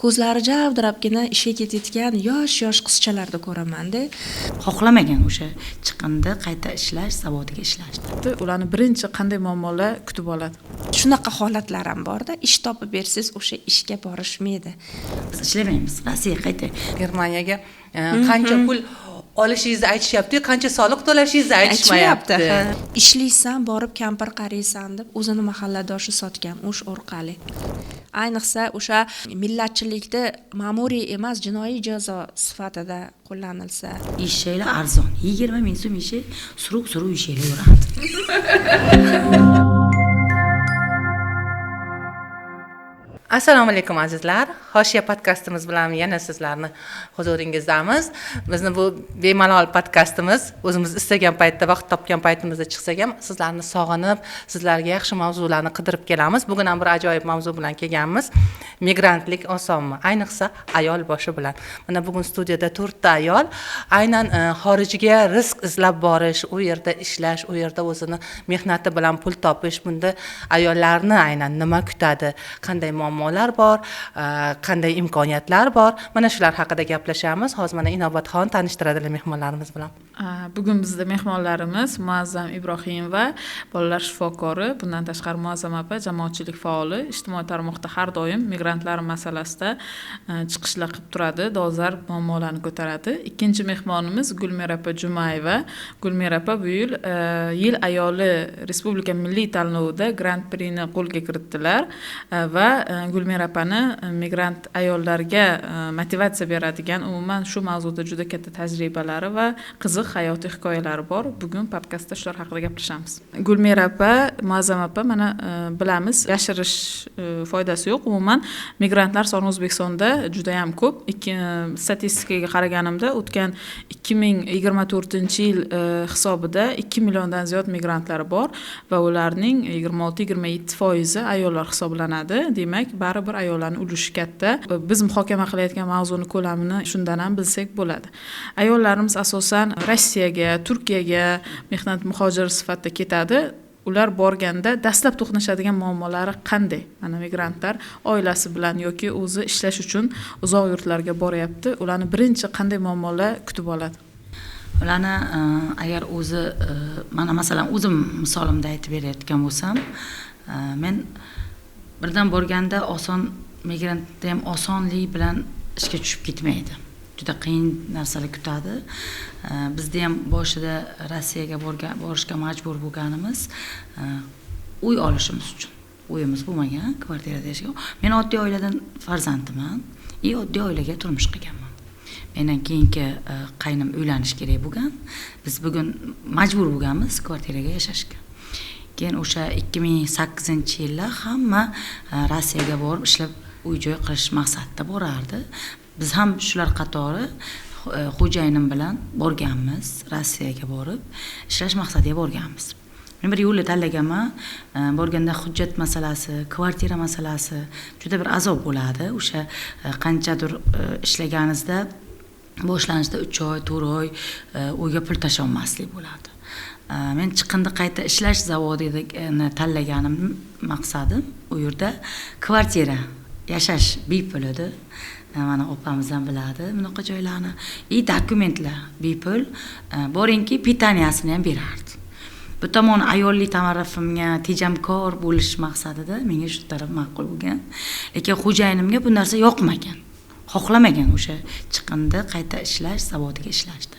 ko'zlari javdirabgina ishga ketayotgan yosh qizchalarda ko'raman-da. Xohlamagan o'sha chiqindi qayta ishlash, zavodiga ishlashdi. Ularni birinchi qanday muammolar kutib oladi? Shunaqa holatlar ham bor-da, ish topib bersiz, o'sha ishga borishmaydi. Biz ishlamaymiz, Rossiyaga qaytay. Germaniyaga qancha pul olishingizni aytishyapti, qancha soliq to'lashingizni aytishmayapti. Ishlaysan, borib kampir qaraysan deb o'zini mahalladoshi sotgan o'sh orqali. Ayniqsa o'sha millatchilikda ma'muriy emas, jinoiy jazo sifatida qo'llanilsa, Ishlar arzon. 20 ming so'm ishi suruq ishlar yuradi. Assalomu alaykum azizlar. Hoshiya podkastimiz bilan yana sizlarni huzuringizdamiz. Bizni bu bemalol podkastimiz o'zimiz istagan paytda, vaqt topgan paytimizda chiqsak ham sizlarni sog'inib, sizlarga yaxshi mavzularni qidirib kelamiz. Bugun ham bir ajoyib mavzu bilan kelganmiz. Migrantlik osonmi? Ayniqsa ayol boshi bilan. Mana bugun studiyada 4 ta ayol aynan xorijga rizq izlab borish, u yerda ishlash, u yerda o'zini mehnati bilan pul topish, bunda ayollarni aynan nima kutadi, qanday muammolar bor, qanday imkoniyatlar bor. Mana shular haqida gaplashamiz. Hozir mana Inobatxon tanishtiradilar mehmonlarimiz bilan. Bugun bizda mehmonlarimiz Muazzam Ibrohimova, bolalar shifokori, bundan tashqari Muazzam opa jamoatchilik faoli, ijtimoiy tarmoqda har doim migrantlar masalasida chiqishlar qilib turadi, dolzarb muammolarni ko'taradi. Ikkinchi mehmonimiz Gulmira opa Jumayeva. Gulmira opa bu yil ayoli Respublika milliy tanlovida Grand Prixni qo'lga kiritdilar va Gulmira opani migrant ayollarga motivatsiya beradigan, umuman shu mavzuda juda katta tajribalari va qiziq hayotiy hikoyalari bor. Bugun podkastda shular haqida gaplashamiz. Gulmira opa, Muazzam opa, mana bilamiz, yashirish foydasi yo'q. Umuman migrantlar soni O'zbekistonda juda ham ko'p. Statistikaga qaraganimda o'tgan 2024-yil hisobida 2 milliondan ziyod migrantlar bor va ularning 26-27% ayollar hisoblanadi. Demak, baribir ayollarning ulushi katta. Biz muhokama qilayotgan mavzuning ko'lamini shundan ham bilsak bo'ladi. Ayollarimiz asosan Rossiyaga, Turkiyaga mehnat muhojiri sifatida ketadi. Ular borganda dastlab to'qnashadigan muammolari qanday? Mana migrantlar oilasi bilan yoki o'zi ishlash uchun uzoq yurtlarga boryapti. Ularni birinchi qanday muammolar kutib oladi? Ularni agar o'zi mana masalan o'zim misolimda aytib berayotgan bo'lsam, men birdan borganda migrantda ham osonlik bilan ishga tushib ketmaydi. Juda qiyin narsalar kutadi. Bizda ham boshida Rossiyaga borishga majbur bo'lganimiz uy olishimiz uchun. Uyimiz bo'lmagan, kvartirada yashagan. Men oddiy oiladan farzandman, oddiy oilaga turmush qilganman. Mendan keyingi qaynim uylanish kerak bo'lgan. Biz bugun majbur bo'lganmiz kvartiraga yashashga. Keyin o'sha 2008-yilda hamma Rossiyaga borib ishlab uy-joy qilish maqsadida borardi. Biz ham shular qatori xo'jayinim bilan borganmiz, Rossiyaga borib ishlash maqsadiga borganmiz. Men bir yo'lni tanlaganman. Borganda hujjat masalasi, kvartira masalasi juda bir azob bo'ladi. O'sha qanchadir ishlaganingizda boshlanishda 3 oy, 4 oy uyga pul tasholmaslik bo'ladi. Men chiqindi qayta ishlash zavodini tanlaganim maqsadim u yerda kvartira yashash bepul edi. Mana opamiz ham biladi bunaqa joylarni. Dokumentlar bepul. Boringki, pitaniyasini ham berardi. Bu tomon ayollik ta'rifimga tejamkor bo'lish maqsadida menga shu taraf ma'qul bo'lgan. Lekin xo'jayinimga bu narsa yoqmagan. Xohlamagan o'sha chiqindi qayta ishlash, zavodiga ishlashdi.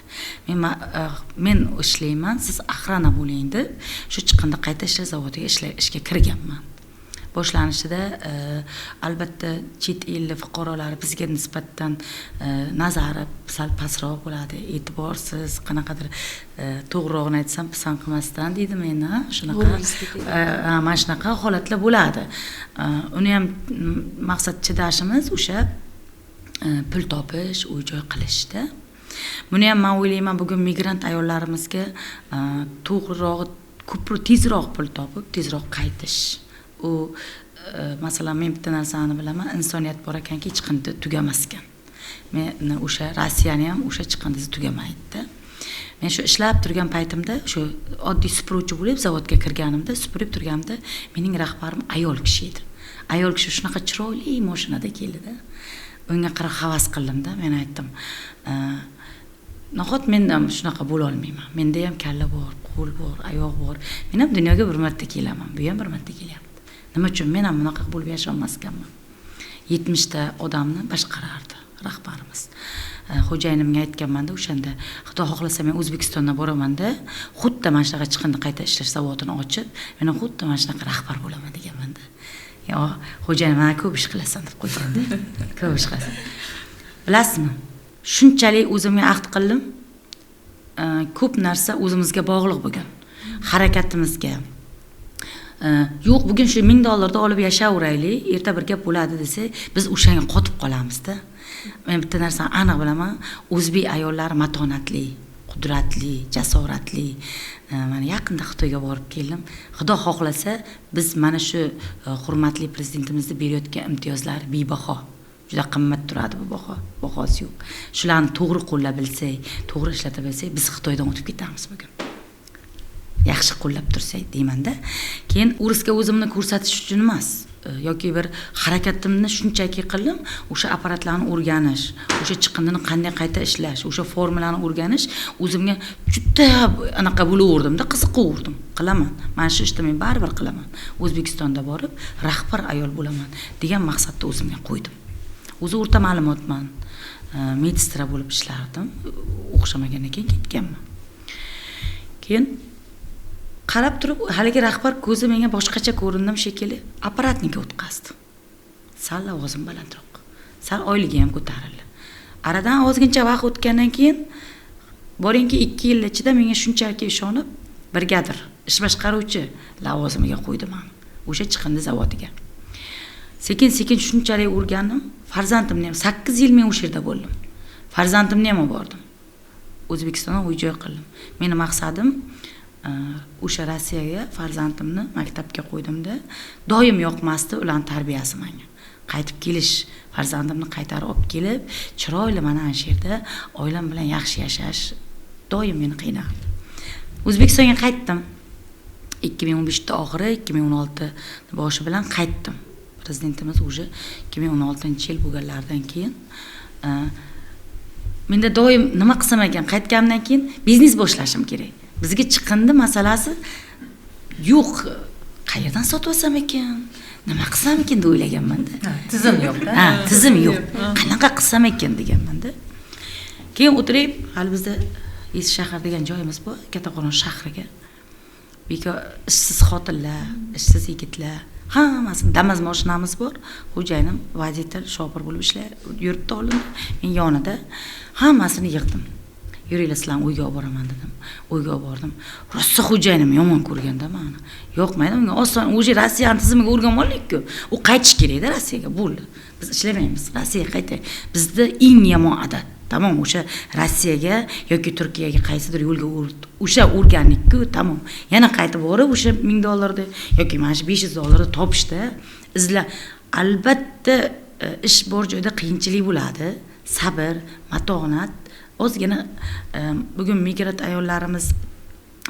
Men ishlayman, siz axrana bo'ling deb shu chiqindi qayta ishlash zavodiga ishga kirganman. Boshlanishida albatta chet el fuqarolari bizga nisbatan nazari sal pastroq bo'ladi, e'tiborsiz, qanaqadir to'g'rirog'ini aytsam pisand qilmasdan deydi meni, shunaqa mana shunaqa holatlar bo'ladi. Uni ham maqsad chidashimiz o'sha pul topish, uy-joy qilishda. Buni ham men o'ylayman, bugun migrant ayollarimizga to'g'riroq, ko'proq tezroq pul topib, tezroq qaytish. U masalan men bitta narsani bilaman, insoniyat bor ekanki, chiqindi tugamas ekan. Men o'sha Rossiyani ham o'sha chiqindisi tugamaydi. Men shu ishlab turgan paytimda, shu oddiy supuruvchi bo'lib zavodga kirganimda, supurib turganimda, mening rahbarim ayol kishi edi. Ayol kishi shunaqa chiroyli mashinada keldi-da. unga qarab havas qildimda. Men aytdim, nahot men ham shunaqa bo'la olmayman. Menda ham kalla bor, qo'l bor, oyoq bor. Men ham dunyoga bir marta kelaman. Bu ham bir marta kelyapti. Nima uchun men ham bunaqa bo'lib yashay olmaskanman? 70 ta odamni boshqarardi rahbarimiz. Xo'jayinimga aytganman-da o'shanda, Xudo xohlasa men O'zbekistonga boraman-da, xuddi mana shunaqa chiqindi qayta ishlash zavodini ochib, men ham xuddi mana shunaqa rahbar bo'laman deganman-da. Yo, xo'jayinim mana ko'p ish qilasan deb qo'yganda. Ko'p ish qilasan. Bilasizmi? Shunchalik o'zimga ahd qildim. Ko'p narsa o'zimizga bog'liq bo'lgan. Harakatimizga. Yo'q, bugun shu $1000 olib yashayveraylik, erta bir gap bo'ladi desa, biz o'shanga qotib qolamiz-da. Men bitta narsani aniq bilaman, o'zbek ayollari matonatli, qudratli, jasoratli. Mana yaqinda Xitoyga borib keldim. Xudo xohlasa, biz mana shu hurmatli prezidentimizni berayotgan imtiyozlar bebaho. Juda qimmat turadi bu bahosi yo'q. Shularni to'g'ri qo'llab bilsak, to'g'ri ishlata bilsak, biz Xitoydan o'tib ketamiz bugun. Yaxshi qo'llab tursak deymanda, keyin urusga o'zimni ko'rsatish uchun emas, yoki bir harakatimni shunchaki qildim, o'sha apparatlarni o'rganish, o'sha chiqindini qanday qayta ishlash, o'sha formulani o'rganish o'zimga juda anaqa bo'laverdim-da, qiziqaverdim. Qilaman. Mana shu ishni men baribir qilaman. O'zbekistonda borib rahbar ayol bo'laman degan maqsadni o'zimga qo'ydim. O'zi o'rta ma'lumotman. Medistra bo'lib ishlardim. O'xshamagandan keyin ketganman. Keyin qarab turib, haligi rahbar ko'zi menga boshqacha ko'rindim shekilli, apparatniga o'tkazdi. Sal ovozim balandroq. Sal oyligi ham ko'tarildi. Aradan ozgincha vaqt o'tgandan keyin boringki 2 yil ichida menga shunchaki ishonib, brigadir, ish boshqaruvchi lavozimiga qo'ydi meni. O'sha chiqindi zavodiga. Sekin-sekin shunchalik o'rgandim. Farzandimni ham 8 yil men o'sha yerda bo'ldim. Farzandimni ham bordim. O'zbekistonga uy-joy qildim. Mening maqsadim o'sha Rossiyaga farzandimni maktabga qo'ydimda, doim yoqmasdi ularning tarbiyasi menga. Qaytib kelish, farzandimni qaytarib olib kelib, chiroyli mana shu yerda oilam bilan yaxshi yashash doim meni qiynardi. O'zbekistonga qaytdim. 2015 oxiri, 2016 boshi bilan qaytdim. Prezidentimiz o'sha 2016-yil bo'lganlaridan keyin menda doim nima qilsam ekan, qaytganimdan keyin biznes boshlashim kerak. Bizga chiqindi masalasi yo'q. Qayerdan sotib olsam ekan? Nima qilsam ekan deb o'ylaganman-da. Tizim yo'q-da. Tizim yo'q. Qanaqa qilsam ekan deganman-da. Keyin o'tirib, hali bizda Eski shahar degan joyimiz bor, Kattaqo'rg'on shahriga. Bekor ishsiz xotinlar, ishsiz yigitlar, hammasini Damas mashinamiz bor. Xo'jayinim voditel, shofir bo'lib yuribdi oldimda. Men yonida hammasini yig'dim. Yuringlar sizlarni uyga olib boraman dedim. Uyga olib bordim. Rosa xo'jayinim yomon ko'rganda meni. Yo'qmaydi, unga oson o'sha Rossiyaning tizimiga o'rganmoqlik-ku. U qaytish kerak-da Rossiyaga, bo'ldi. Biz ishlamaymiz, Rossiyaga qaytay. Bizda eng yomon odat. Tamam, o'sha Rossiyaga yoki Turkiyaga qaysidir yo'lga o'sha o'rganlik-ku, tamam. Yana qaytib borib o'sha $1000 yoki mana shu $500 topishda izla. Albatta ish bor joyda qiyinchilik bo'ladi, sabr, matonat. Ozgina bugun migrant ayollarimiz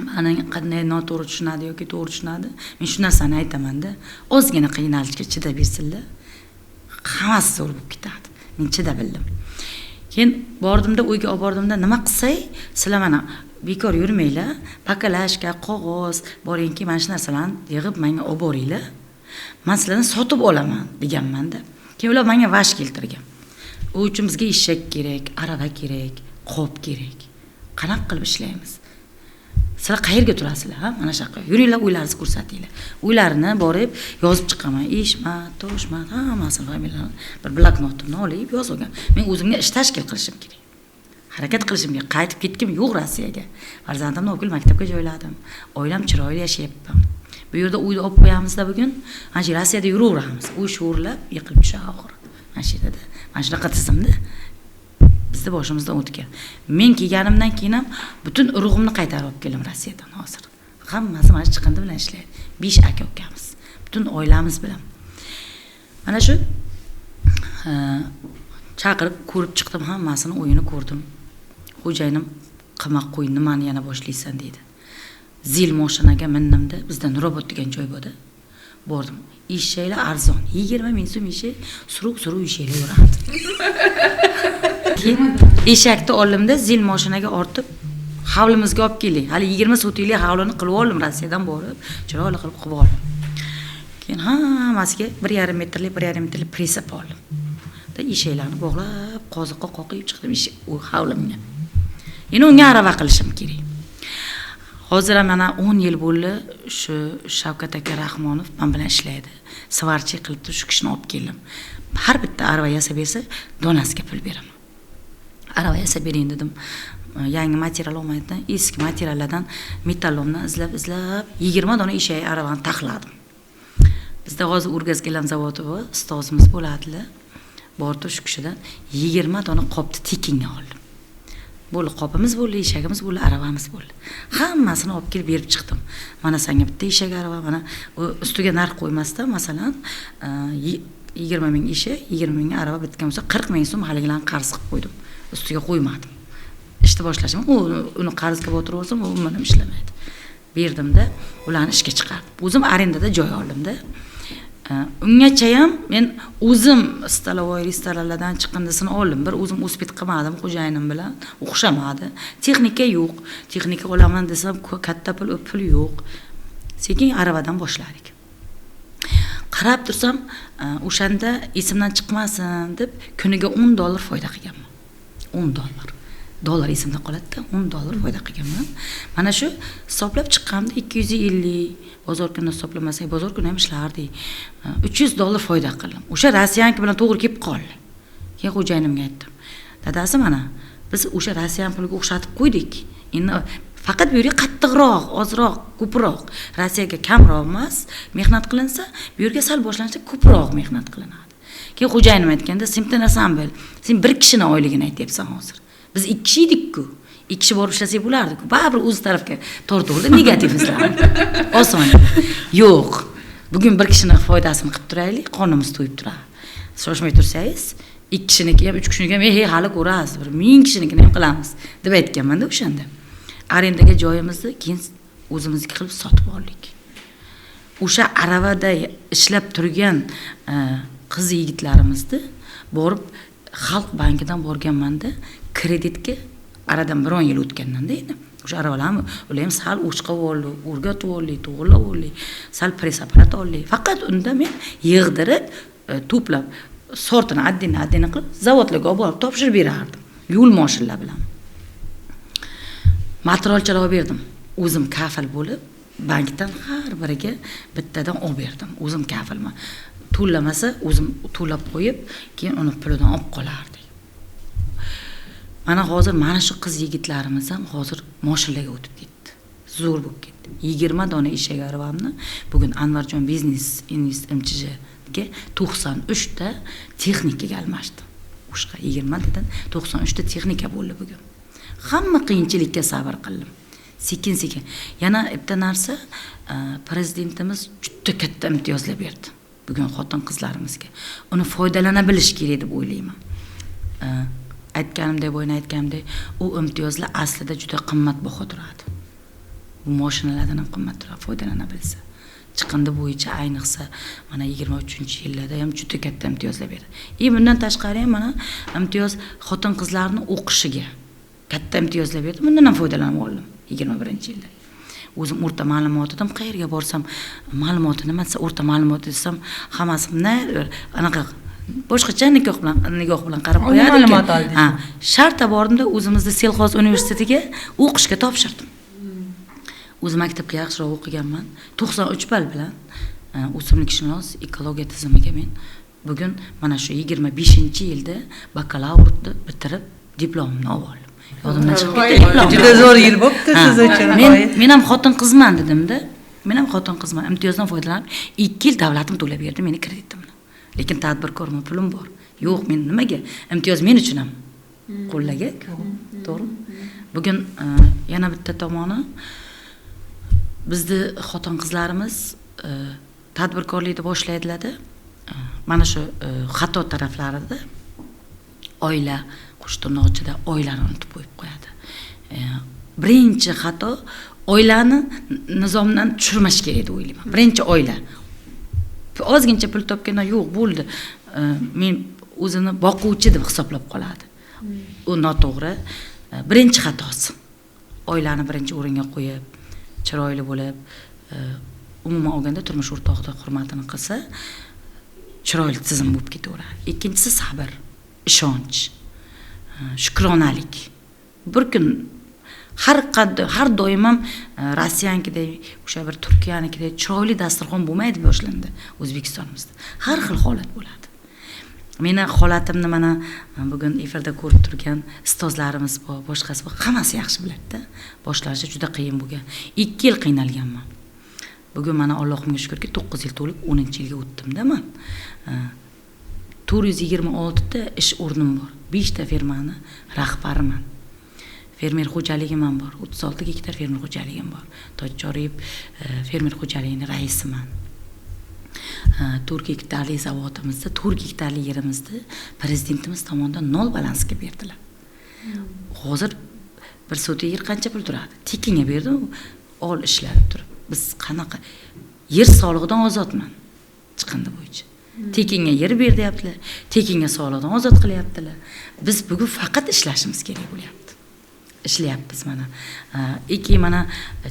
mana qanday noto'g'ri tushunadi yoki to'g'ri tushunadi. Men shu narsani aytaman-da. Ozgina qiynalishga chidab bersinlar. Hammasi zo'r bo'lib ketadi. Men chidab bildim. Keyin bordimda, uyga olib bordimda nima qilsay, sizlar mana bekor yurmanglar, pakalashka, qog'oz, boringki, mana shu narsalarni yig'ib menga olib boringlar. Men sizlarni sotib olaman deganman-da. Keyin ular menga vash keltirgan. U uchun bizga eshak kerak, arava kerak, qop kerak. Qanaqa qilib ishlaymiz? Sizlar qayerga turasizlar, ha? Mana shunaqa. Yuringlar, uylaringizni ko'rsatinglar. Uylarini borib yozib chiqaman. Ishmat, Toshmat, hammasini familiyani bir bloknotimni olib yozgan. Men o'zimga ish tashkil qilishim kerak. Harakat qilishim kerak. Qaytib ketkim yo'q Rossiyaga. Farzandimni o'qil maktabga joyladim. Oilam chiroyli yashayapman. Bu yerda uyda olib qo'yamizda bugun. Mana shu Rossiyada yuraveramiz. Uy sho'rlab yiqilib tushadi oxir. Mana shu yerda. Mana shunaqa tizimda bizda boshimizdan o'tgan. Men kelganimdan keyin ham butun urug'imni qaytarib olib keldim Rossiyadan hozir. Hammasi mana chiqindi bilan ishlaydi. 5 aka ukamiz. Butun oilamiz bilan. Mana shu chaqirib ko'rib chiqdim, hammasini o'yini ko'rdim. Xo'jayinim qilmoq qo'y, nimani yana boshlaysan dedi. Zil mashinaga mindimda, bizda Nurobod degan joy bo'ldi. bordim. Eshaklar arzon. 20 ming so'm eshak suruv eshaklar yurardi. Keyin eshakni oldimda zil mashinaga ortib hovlimizga olib keling. Hali 20 sotiklik hovlini qilib oldim Rossiyadan borib, chiroyli qilib oldim. Keyin hammasiga 1,5 metrlik presap oldim. Da eshaklarni bog'lab, qoziqqa qoqib chiqdim u hovlimga. Endi unga arava qilishim kerak. Hozir mana 10 yil bo'ldi shu Shavkat aka Rahmonov men bilan ishlaydi. Svarchi qilib turib shu kishini olib keldim. Har bitta arava yasab bersa, donasiga pul beraman. Arava yasab bering dedim. Yangi material olmaydi, eski materiallardan metallomni izlab 20 dona eshak aravani taxladim. Bizda hozir Urgazgilan zavodi bor, ustozimiz bo'ladilar. Borib shu kishidan 20 dona qopni tekinga oldim. Bo'ldi qopimiz bo'ldi, eshagimiz bo'ldi, aravamiz bo'ldi. Hammasini olib kelib berib chiqdim. Mana senga bitta eshak arava, mana ustiga narx qo'ymasdan, masalan, 20 ming eshak, 20 ming arava bitgan bo'lsa, 40 ming so'm haligilarni qarz qilib qo'ydim. Ustiga qo'ymadim. Ishni boshlashim, uni qarzga o'tiraversam, u menam ishlamaydi. Berdimda, ularni ishga chiqardim. O'zim arendada joy oldimda. Ungacha ham men o'zim stalovoy restoranlardan chiqindisini oldim. Bir o'zim o'spit qilmadim xo'jayinim bilan, o'xshamadi. Texnika yo'q. Texnika olaman desam, katta pul yo'q. Sekin aravadan boshladik. Qarab tursam, o'shanda esimdan chiqmasin deb kuniga $10 foyda qilganman. $10. Dollar esimda qoladi-da, $10 foyda qilganman. Mana shu hisoblab chiqqanimda 250, bozor kuni hisoblamasak, bozor kuni ham ishlardik. $300 foyda qildim. O'sha Rossiyaniki bilan to'g'ri kelib qoldi. Keyin xo'jayinimga aytdim. Dadasi mana, biz o'sha Rossiyan puliga o'xshatib qo'ydik. Endi faqat bu yerga qattiqroq, ozroq, ko'proq, Rossiyaga kamroq emas, mehnat qilinsa, bu yerga sal boshlansa ko'proq mehnat qilinadi. Keyin xo'jayinim aytganda, "Sen bitta narsani bil. Sen bir kishining oyligini aytyapsan hozir. Biz 2 kishi edik-ku. 2 kishi borib ishlasak bo'lardi-ku. Baribir o'z tarafga tortaverdi negativ hislarni. Oson. Yo'q. Bugun bir kishining foydasini qilib turaylik, qonimiz to'yib turadi. Shoshmay tursangiz, 2 kishiniki ham, 3 kishiniki ham, hali ko'rasiz, bir 1000 kishinikini ham qilamiz" deb aytganman-da o'shanda. Arendaga joyimizni keyin o'zimizniki qilib sotib oldik. O'sha aravada ishlab turgan qiz yigitlarimizni borib Xalq bankidan borganman-da, kreditga aradan 1 yil o'tgandan deydi. O'sha aravalarni ular ham sal o'chqib oldi, o'rgatib oldi, to'g'rilab oldi, sal press apparat oldi. Faqat unda men yig'dirib, to'plab, sortini addini qilib, zavodlarga olib borib topshirib berardim. Yo'l mashinlar bilan. Materialchalar olib berdim. O'zim kafil bo'lib, bankdan har biriga bittadan olib berdim. O'zim kafilman. To'lamasa, o'zim to'lab qo'yib, keyin uni pulidan olib qolardik. Mana hozir mana shu qiz yigitlarimiz ham hozir mashinaga o'tib ketdi. Zo'r bo'lib ketdi. 20 dona eshak aravamni bugun Anvarjon Biznes Invest MCHga 93 ta texnikaga almashdim. O'shqa 20 tadan 93 ta texnika bo'ldi bugun. Hamma qiyinchilikka sabr qildim. Sekin-sekin. Yana bitta narsa, prezidentimiz juda katta imtiyozlar berdi. Bugun xotin qizlarimizga. Uni foydalana bilish kerak deb o'ylayman. Aytganimdek, u imtiyozlar aslida juda qimmatbaho turadi. Bu mashinalardan ham qimmat turadi, foydalana bilsa. Chiqindi bo'yicha ayniqsa mana 23-yillarda ham juda katta imtiyozlar berdi. Bundan tashqari ham mana imtiyoz xotin qizlarning o'qishiga katta imtiyozlar berdi. Bundan ham foydalanib oldim 21-yilda. O'zim o'rta ma'lumotidan qayerga borsam, ma'lumoti nima desa, o'rta ma'lumot desam, hammasi anaqa boshqacha nigoh bilan qarab qo'yadi. Ma'lumot oldik. Sharta bordimda o'zimizda Selxoz universitetiga o'qishga topshirdim. O'zim maktabga yaxshiroq o'qiganman. 93 ball bilan o'simlikshunos ekologiya tizimiga men bugun mana shu 25-yilda bakalavritni bitirib diplomimni oldim. Yodimdan chiqib ketdi. Juda zo'r yil bo'pti siz uchun. Men ham xotin qizman dedimda. Men ham xotin qizman. Imtiyozdan foydalanib 2 yil davlatim to'lab berdi meni kreditimni. Lekin tadbirkorman, pulim bor. Yo'q, men nimaga? Imtiyoz men uchun ham qo'llaga-ku. To'g'ri? Bugun yana bitta tomoni bizni xotin qizlarimiz tadbirkorlikni boshlaydilar-da. Mana shu xato taraflarida oila qushtirnoqchida oilani unutib qo'yib qo'yadi. Birinchi xato oilani nizomdan tushirmash kerak deb o'ylayman. Birinchi oila. ozgincha pul topgandan yo'q bo'ldi. Men o'zini boquvchi deb hisoblab qoladi. U noto'g'ri. Birinchi xatosi. Oilani birinchi o'ringa qo'yib, chiroyli bo'lib, umuman olganda turmush o'rtog'ida hurmatini qilsa, chiroyli tizim bo'lib ketaveradi. Ikkinchisi sabr, ishonch, shukronalik. Bir kun har doim ham Rossiyanikidek, o'sha bir Turkiyanikidek chiroyli dasturxon bo'lmaydi boshlandi O'zbekistonimizda. Har xil holat bo'ladi. Meni holatimni mana bugun efirda ko'rib turgan ustozlarimiz bor, boshqasi bor, hammasi yaxshi biladi-da. Boshlanishi juda qiyin bo'lgan. 2 yil qiynalganman. Bugun mana Allohimga shukrki 9 yil to'lib 10-yilga o'tdim-da men. 426 ta ish o'rnim bor. 5 ta firmani rahbariman. Fermer xo'jaligim ham bor. 36 gektar fermer xo'jaligim bor. Tojjoriyev fermer xo'jaligining raisiman. 4 gektarli zavodimizda, 4 gektarli yerimizni prezidentimiz tomonidan nol balansga berdilar. Hozir bir sotix yer qancha pul turadi? Tekinga berdim, ol ishlarib turib. Biz qanaqa yer solig'idan ozodman chiqindi bo'yicha. Tekinga yer beryaptilar, tekinga soliqdan ozod qilyaptilar. Biz bugun faqat ishlashimiz kerak bo'lyapti. Ishlayapmiz mana. Mana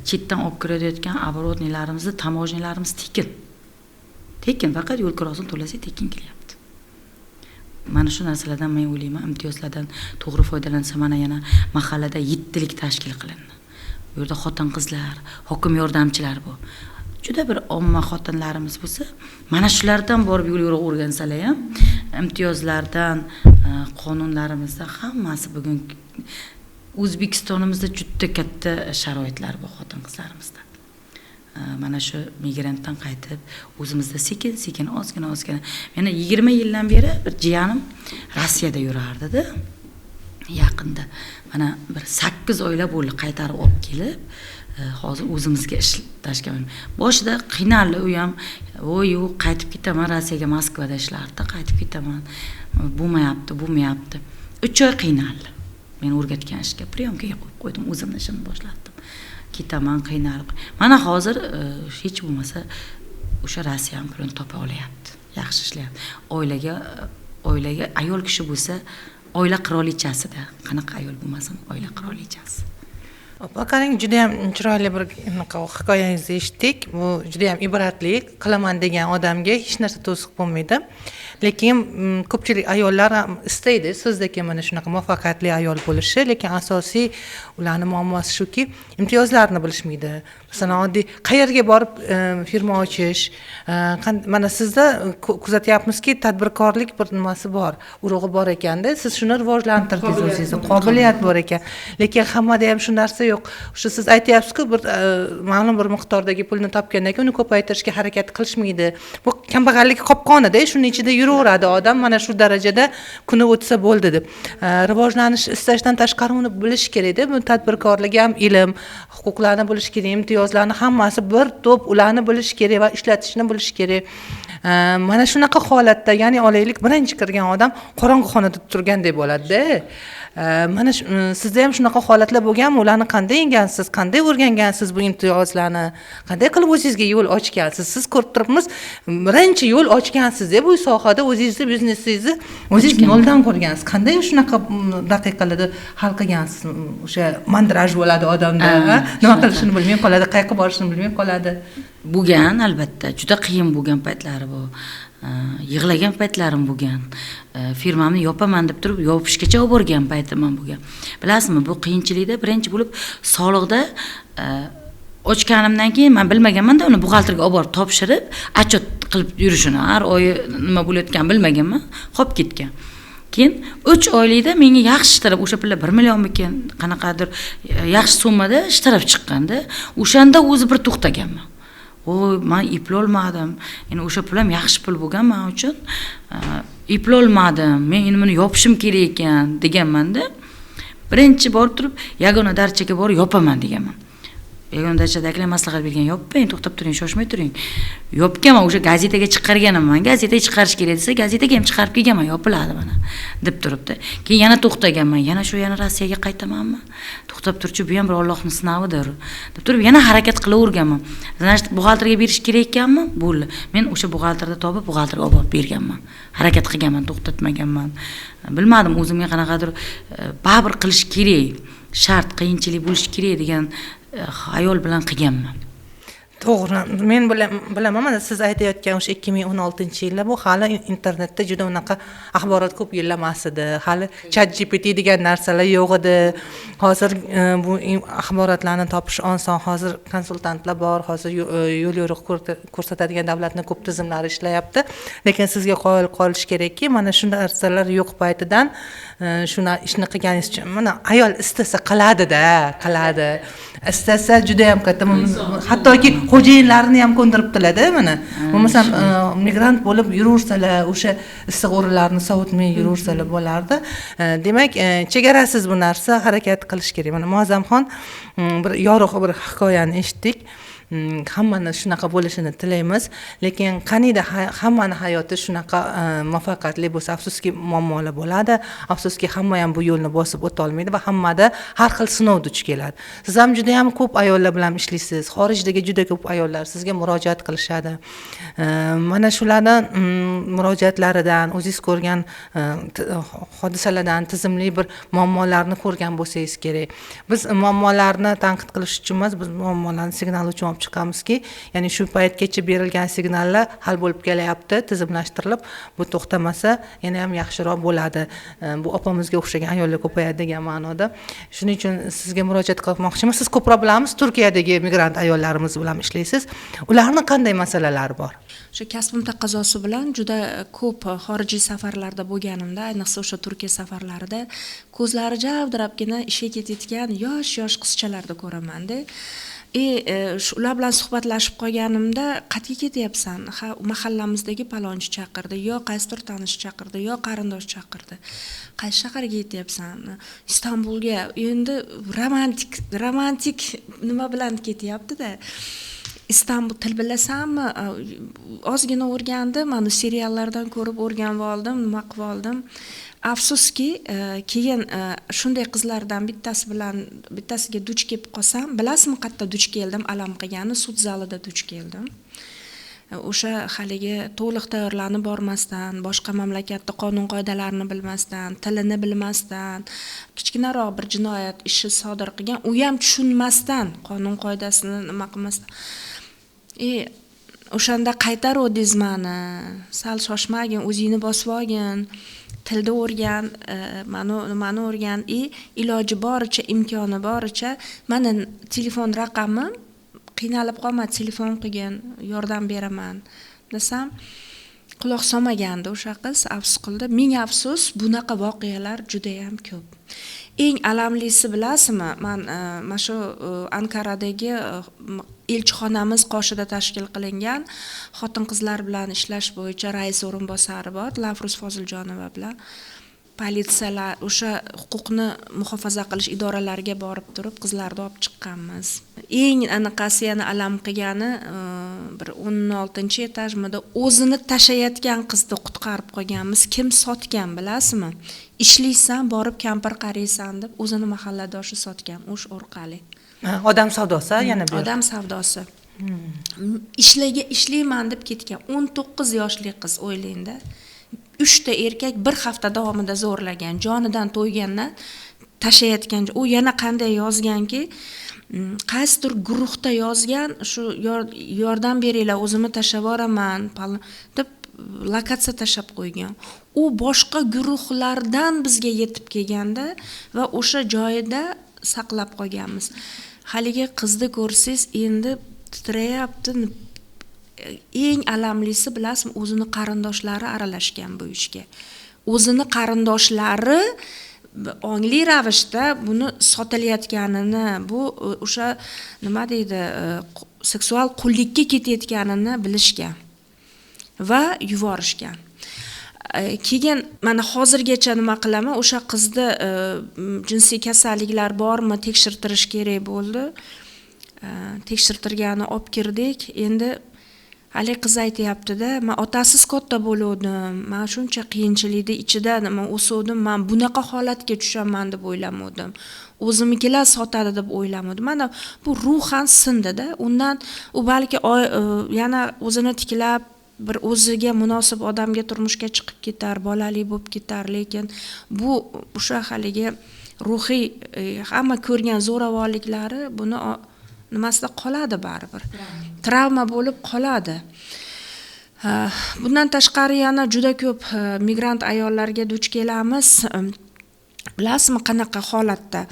chetdan olib kirayotgan оборотниlarimizni, tamojnilarimiz tekin. Tekin faqat yo'l kirosini to'lasa tekin kelyapti. Mana shu narsalardan men o'ylayman, imtiyozlardan to'g'ri foydalansa mana yana mahallada 7lik tashkil qilindi. Bu yerda xotin-qizlar, hokim yordamchilar bor. Juda bir omma xotinlarimiz bo'lsa, mana shulardan borib yo'l o'rgansalar ham, imtiyozlardan, qonunlarimizda hammasi bugun O'zbekistonimizda juda katta sharoitlar bor xotin-qizlarimizda. Mana shu migrantdan qaytib, o'zimizda sekin-sekin, ozgina. Meni 20 yildan beri bir jiyanim Rossiyada yurardi-da. Yaqinda mana bir 8 oila bo'ldi qaytarib olib kelib, hozir o'zimizga ishlashgan. Boshida qiynaldi u ham, "Voy, yo'q, qaytib ketaman Rossiyaga, Moskvada ishlardi, qaytib ketaman. Bo'lmayapti. 3 oy qiynaldi. Men o'rgatgan ishga priyomkaga qo'yib qo'ydim, o'zimni ishimni boshladim. Ketaman, qiynalib. Mana hozir hech bo'lmasa o'sha Rossiya ham pulini topa olyapti. Yaxshi ishlayapti. Oilaga ayol kishi bo'lsa, oila qirolichasida. Qanaqa ayol bo'lmasin, oila qirolichasi. Opa, qarang, juda ham chiroyli bir hikoyangizni eshitdik. Bu juda ham ibratli. Qilaman degan odamga hech narsa to'siq bo'lmaydi. Lekin ko'pchilik ayollar ham istaydi sizdagi mana shunaqa muvaffaqiyatli ayol bo'lishi, lekin asosiy ularning muammosi shuki, imtiyozlarni bilishmaydi. Masalan, oddiy qayerga borib firma ochish, mana sizda kuzatyapmizki, tadbirkorlik bir nimasi bor, urug'i bor ekanda, siz shuni rivojlantirdingiz o'zingizni, qobiliyat bor ekan. Lekin hammada ham shu narsa yo'q. O'sha siz aytyapsiz-ku, bir ma'lum bir miqdordagi pulni topgandan keyin uni ko'paytirishga harakat qilishmaydi. Bu kambag'allik qopqonida, shuning ichida yuraveradi odam, mana shu darajada kuni o'tsa bo'ldi deb. Rivojlanish istashdan tashqari uni bilish kerak-da. Bu tadbirkorlik ham ilm, huquqlarni bilish kerak, imtiyozlarni hammasi bir to'p, ularni bilish kerak va ishlatishni bilish kerak. Mana shunaqa holatda, ya'ni olaylik, birinchi kirgan odam qorong'u xonada turganday bo'ladi-da. Mana sizda ham shunaqa holatlar bo'lganmi? Ularni qanday yenggansiz, qanday o'rgangansiz bu imtiyozlarni? Qanday qilib o'zingizga yo'l ochgansiz? Siz ko'rib turibmiz, birinchi yo'l ochgansiz-da bu sohada, o'zingizni biznesingizni o'zingiz noldan qurgansiz. Qanday shunaqa daqiqalarda hal qilgansiz? O'sha mandraj bo'ladi odamda, nima qilishini bilmay qoladi, qayerga borishini bilmay qoladi. Bo'lgan, albatta, juda qiyin bo'lgan paytlari bor. Yig'lagan paytlarim bo'lgan. Firmamni yopaman deb turib, yopishgacha olib borgan paytim ham bo'lgan. Bilasizmi, bu qiyinchilikda birinchi bo'lib soliqda ochganimdan keyin men bilmaganman-da, uni buxgalterga olib borib topshirib, отчет qilib yurishini, har oy nima bo'layotganini bilmaganman, qolib ketgan. Keyin 3 oylikda menga yaxshi ishtirib, o'sha pullar 1 millionmikin, qanaqadir yaxshi summada ishtirib chiqqanda, o'shanda o'zi bir to'xtaganman. Men eplolmadim. Endi o'sha pul ham yaxshi pul bo'lgan men uchun. Eplolmadim. Men endi buni yopishim kerak ekan deganman-da. Birinchi borib turib, yagona darchaga borib yopaman deganman. yagona dachadagilar maslahat bergan, yopmang, to'xtab turing, shoshmay turing. Yopganman, o'sha gazetaga chiqarganman. Gazetaga chiqarish kerak desa, gazetaga ham chiqarib kelganman, yopiladi mana deb turibdi. Keyin yana to'xtaganman, yana Rossiyaga qaytamanmi? To'xtab turchi, bu ham bir Allohning sinovidir deb turib yana harakat qilaverganman. Значит, buxgalterga berish kerak ekanmi? Bo'ldi. Men o'sha buxgalterni topib, buxgalterga olib borib berganman. Harakat qilganman, to'xtatmaganman. Bilmadim, o'zimga qanaqadir baribir qilish kerak, shart, qiyinchilik bo'lishi kerak degan xayol bilan qilganman. To'g'ri, men bilaman, mana siz aytayotgan o'sha 2016-yilda bu hali internetda juda unaqa axborot ko'p yillamas edi. Hali ChatGPT degan narsalar yo'q edi. Hozir bu axborotlarni topish oson. Hozir konsultantlar bor, hozir yo'l yo'riq ko'rsatadigan davlatning ko'p tizimlari ishlayapti. Lekin sizga qoyil qolish kerakki, mana shu narsalar yo'q paytidan shuni ishni qilganingiz uchun mana ayol istasa qiladi. Istasa juda ham katta, hattoki xo'jayinlarini ham ko'ndiribdilar-da mana. Bo'lmasam migrant bo'lib yuraversalar, o'sha issiq o'rinlarni sovutmay yuraversalar bo'lardi. Demak, chegarasiz bu narsa, harakat qilish kerak. Mana Muazzamxon bir yorug' bir hikoyani eshitdik. Hammani shunaqa bo'lishini tilaymiz, lekin qaniydi hammani hayoti shunaqa muvaffaqiyatli bo'lsa, afsuski muammolar bo'ladi. Afsuski hamma ham bu yo'lni bosib o'ta olmaydi va hammada har xil sinov duch keladi. Siz ham juda ham ko'p ayollar bilan ishlaysiz. Xorijdagi juda ko'p ayollar sizga murojaat qilishadi. Mana shulardan murojaatlaridan, o'zingiz ko'rgan hodisalardan tizimli bir muammolarni ko'rgan bo'lsangiz kerak. Biz muammolarni tanqid qilish uchun emas, biz muammolarni signal uchun olib chiqamizki, ya'ni shu paytgacha berilgan signallar hal bo'lib kelyapti, tizimlashtirilib, bu to'xtamasa yana ham yaxshiroq bo'ladi. Bu opamizga o'xshagan ayollar ko'payadi degan ma'noda. Shuning uchun sizga murojaat qilmoqchiman. Siz ko'proq bilamiz, Turkiyadagi migrant ayollarimiz bilan ishlaysiz. Ularning qanday masalalari bor? O'sha kasbim taqozosi bilan juda ko'p xorijiy safarlarda bo'lganimda, ayniqsa o'sha Turkiya safarlarida ko'zlari javdirabgina ishga ketayotgan yosh qizchalarni ko'raman-da. Ular bilan suhbatlashib qolganimda, "Qayerga ketyapsan? Ha, mahallamizdagi palonchi chaqirdi, yo qaysidir tanish chaqirdi, yo qarindosh chaqirdi. Qaysi shaharga ketyapsan? Istanbulga." Endi romantik nima bilan ketyapti-da. Istanbul til bilasanmi? Ozgina o'rgandim, mana seriallardan ko'rib o'rganib oldim, nima qilib oldim. Afsuski, keyin shunday qizlardan bittasiga duch kelib qolsam, bilasizmi qayerda duch keldim? Alam qilgani sud zalida duch keldim. O'sha haligi to'liq tayyorlanib bormasdan, boshqa mamlakatda qonun qoidalarini bilmasdan, tilini bilmasdan, kichkinaroq bir jinoyat ishi sodir qilgan, u ham tushunmasdan, qonun qoidasini nima qilmasdan. O'shanda qaytaruvdingiz meni. Sal shoshmagin, o'zingni bosib olgin. Tilda o'rgan, mani o'rgan, iloji boricha, imkoni boricha, mana telefon raqamim, qiynalib qolma, telefon qilgin, yordam beraman desam, quloq solmagandi o'sha qiz, afsus qildi. Ming afsus, bunaqa voqealar juda ham ko'p. Eng alamlisi bilasizmi? Men shu Ankaradagi elchixonamiz qoshida tashkil qilingan xotin-qizlar bilan ishlash bo'yicha rais o'rinbosari bor, Lafruz Foziljonova bilan. Politsiyalar o'sha huquqni muhofaza qilish idoralariga borib turib qizlarni olib chiqqanmiz. Eng anaqasi yana alam qilgani bir 16-etajmida o'zini tashayotgan qizni qutqarib qolganmiz. Kim sotgan bilasizmi? Ishlaysan, borib kampir qaraysan deb o'zini mahalladoshi sotgan o'sh orqali. Odam savdosi yana bir. Odam savdosi. Ishlayman deb ketgan 19 yoshli qiz, o'ylangda. 3 ta erkak bir hafta davomida zo'rlagan, jonidan to'ygandan tashayotgan. U yana qanday yozganki, qaysidir guruhda yozgan, shu yordam beringlar, o'zimni tashab boraman deb lokatsiya tashab qo'ygan. U boshqa guruhlardan bizga yetib kelganda va o'sha joyida saqlab qolganmiz. Haligi qizni ko'rsangiz, endi titrayapti. Eng alamlisi bilasizmi, o'zini qarindoshlari aralashgan bu ishga. O'zini qarindoshlari ongli ravishda buni sotilayotganini, bu o'sha nima deydi, seksual qullikka ketayotganini bilishgan va yuborishgan. Keyin mana hozirgacha nima qilaman, o'sha qizda jinsiy kasalliklar bormi tekshirtirish kerak bo'ldi. tekshirtirgani olib kirdik. Endi hali qiz aytayapti-da, men otasiz katta bo'ldim. Men shuncha qiyinchilikni ichida nima o'suvdim, men bunaqa holatga tushaman deb o'ylamadim. O'zimnikilar sotadi deb o'ylamadim. Mana bu ruhan sindi-da. Undan u balki yana o'zini tiklab bir o'ziga munosib odamga turmushga chiqib ketar, bolali bo'lib ketar, lekin bu o'sha haligi ruhiy hamma ko'rgan zo'ravonliklari buni nimasida qoladi baribir. Travma bo'lib qoladi. Bundan tashqari yana juda ko'p migrant ayollarga duch kelamiz. Bilasizmi qanaqa holatda?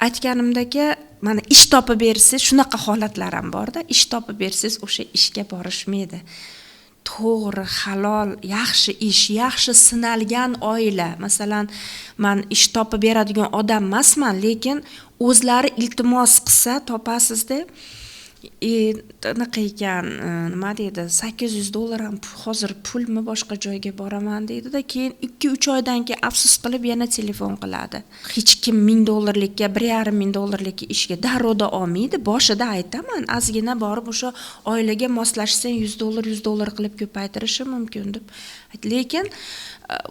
Aytganimdek, mana ish topib bersiz, shunaqa holatlar ham bor-da. Ish topib bersiz, o'sha ishga borishmaydi. To'g'ri, halol, yaxshi ish, yaxshi sinalgan oila. Masalan, men ish topib beradigan odam emasman, lekin o'zlari iltimos qilsa topasizda. Qanaqa ekan, nima deydi, $800 ham hozir pulmi boshqa joyga boraman deydi-da, keyin 2-3 oydan keyin afsus qilib yana telefon qiladi. Hech kim $1000 $1,500 ishga darro'da olmaydi. Boshida aytaman, ozgina borib o'sha oilaga moslashsang $100 qilib ko'paytirishi mumkin deb. Lekin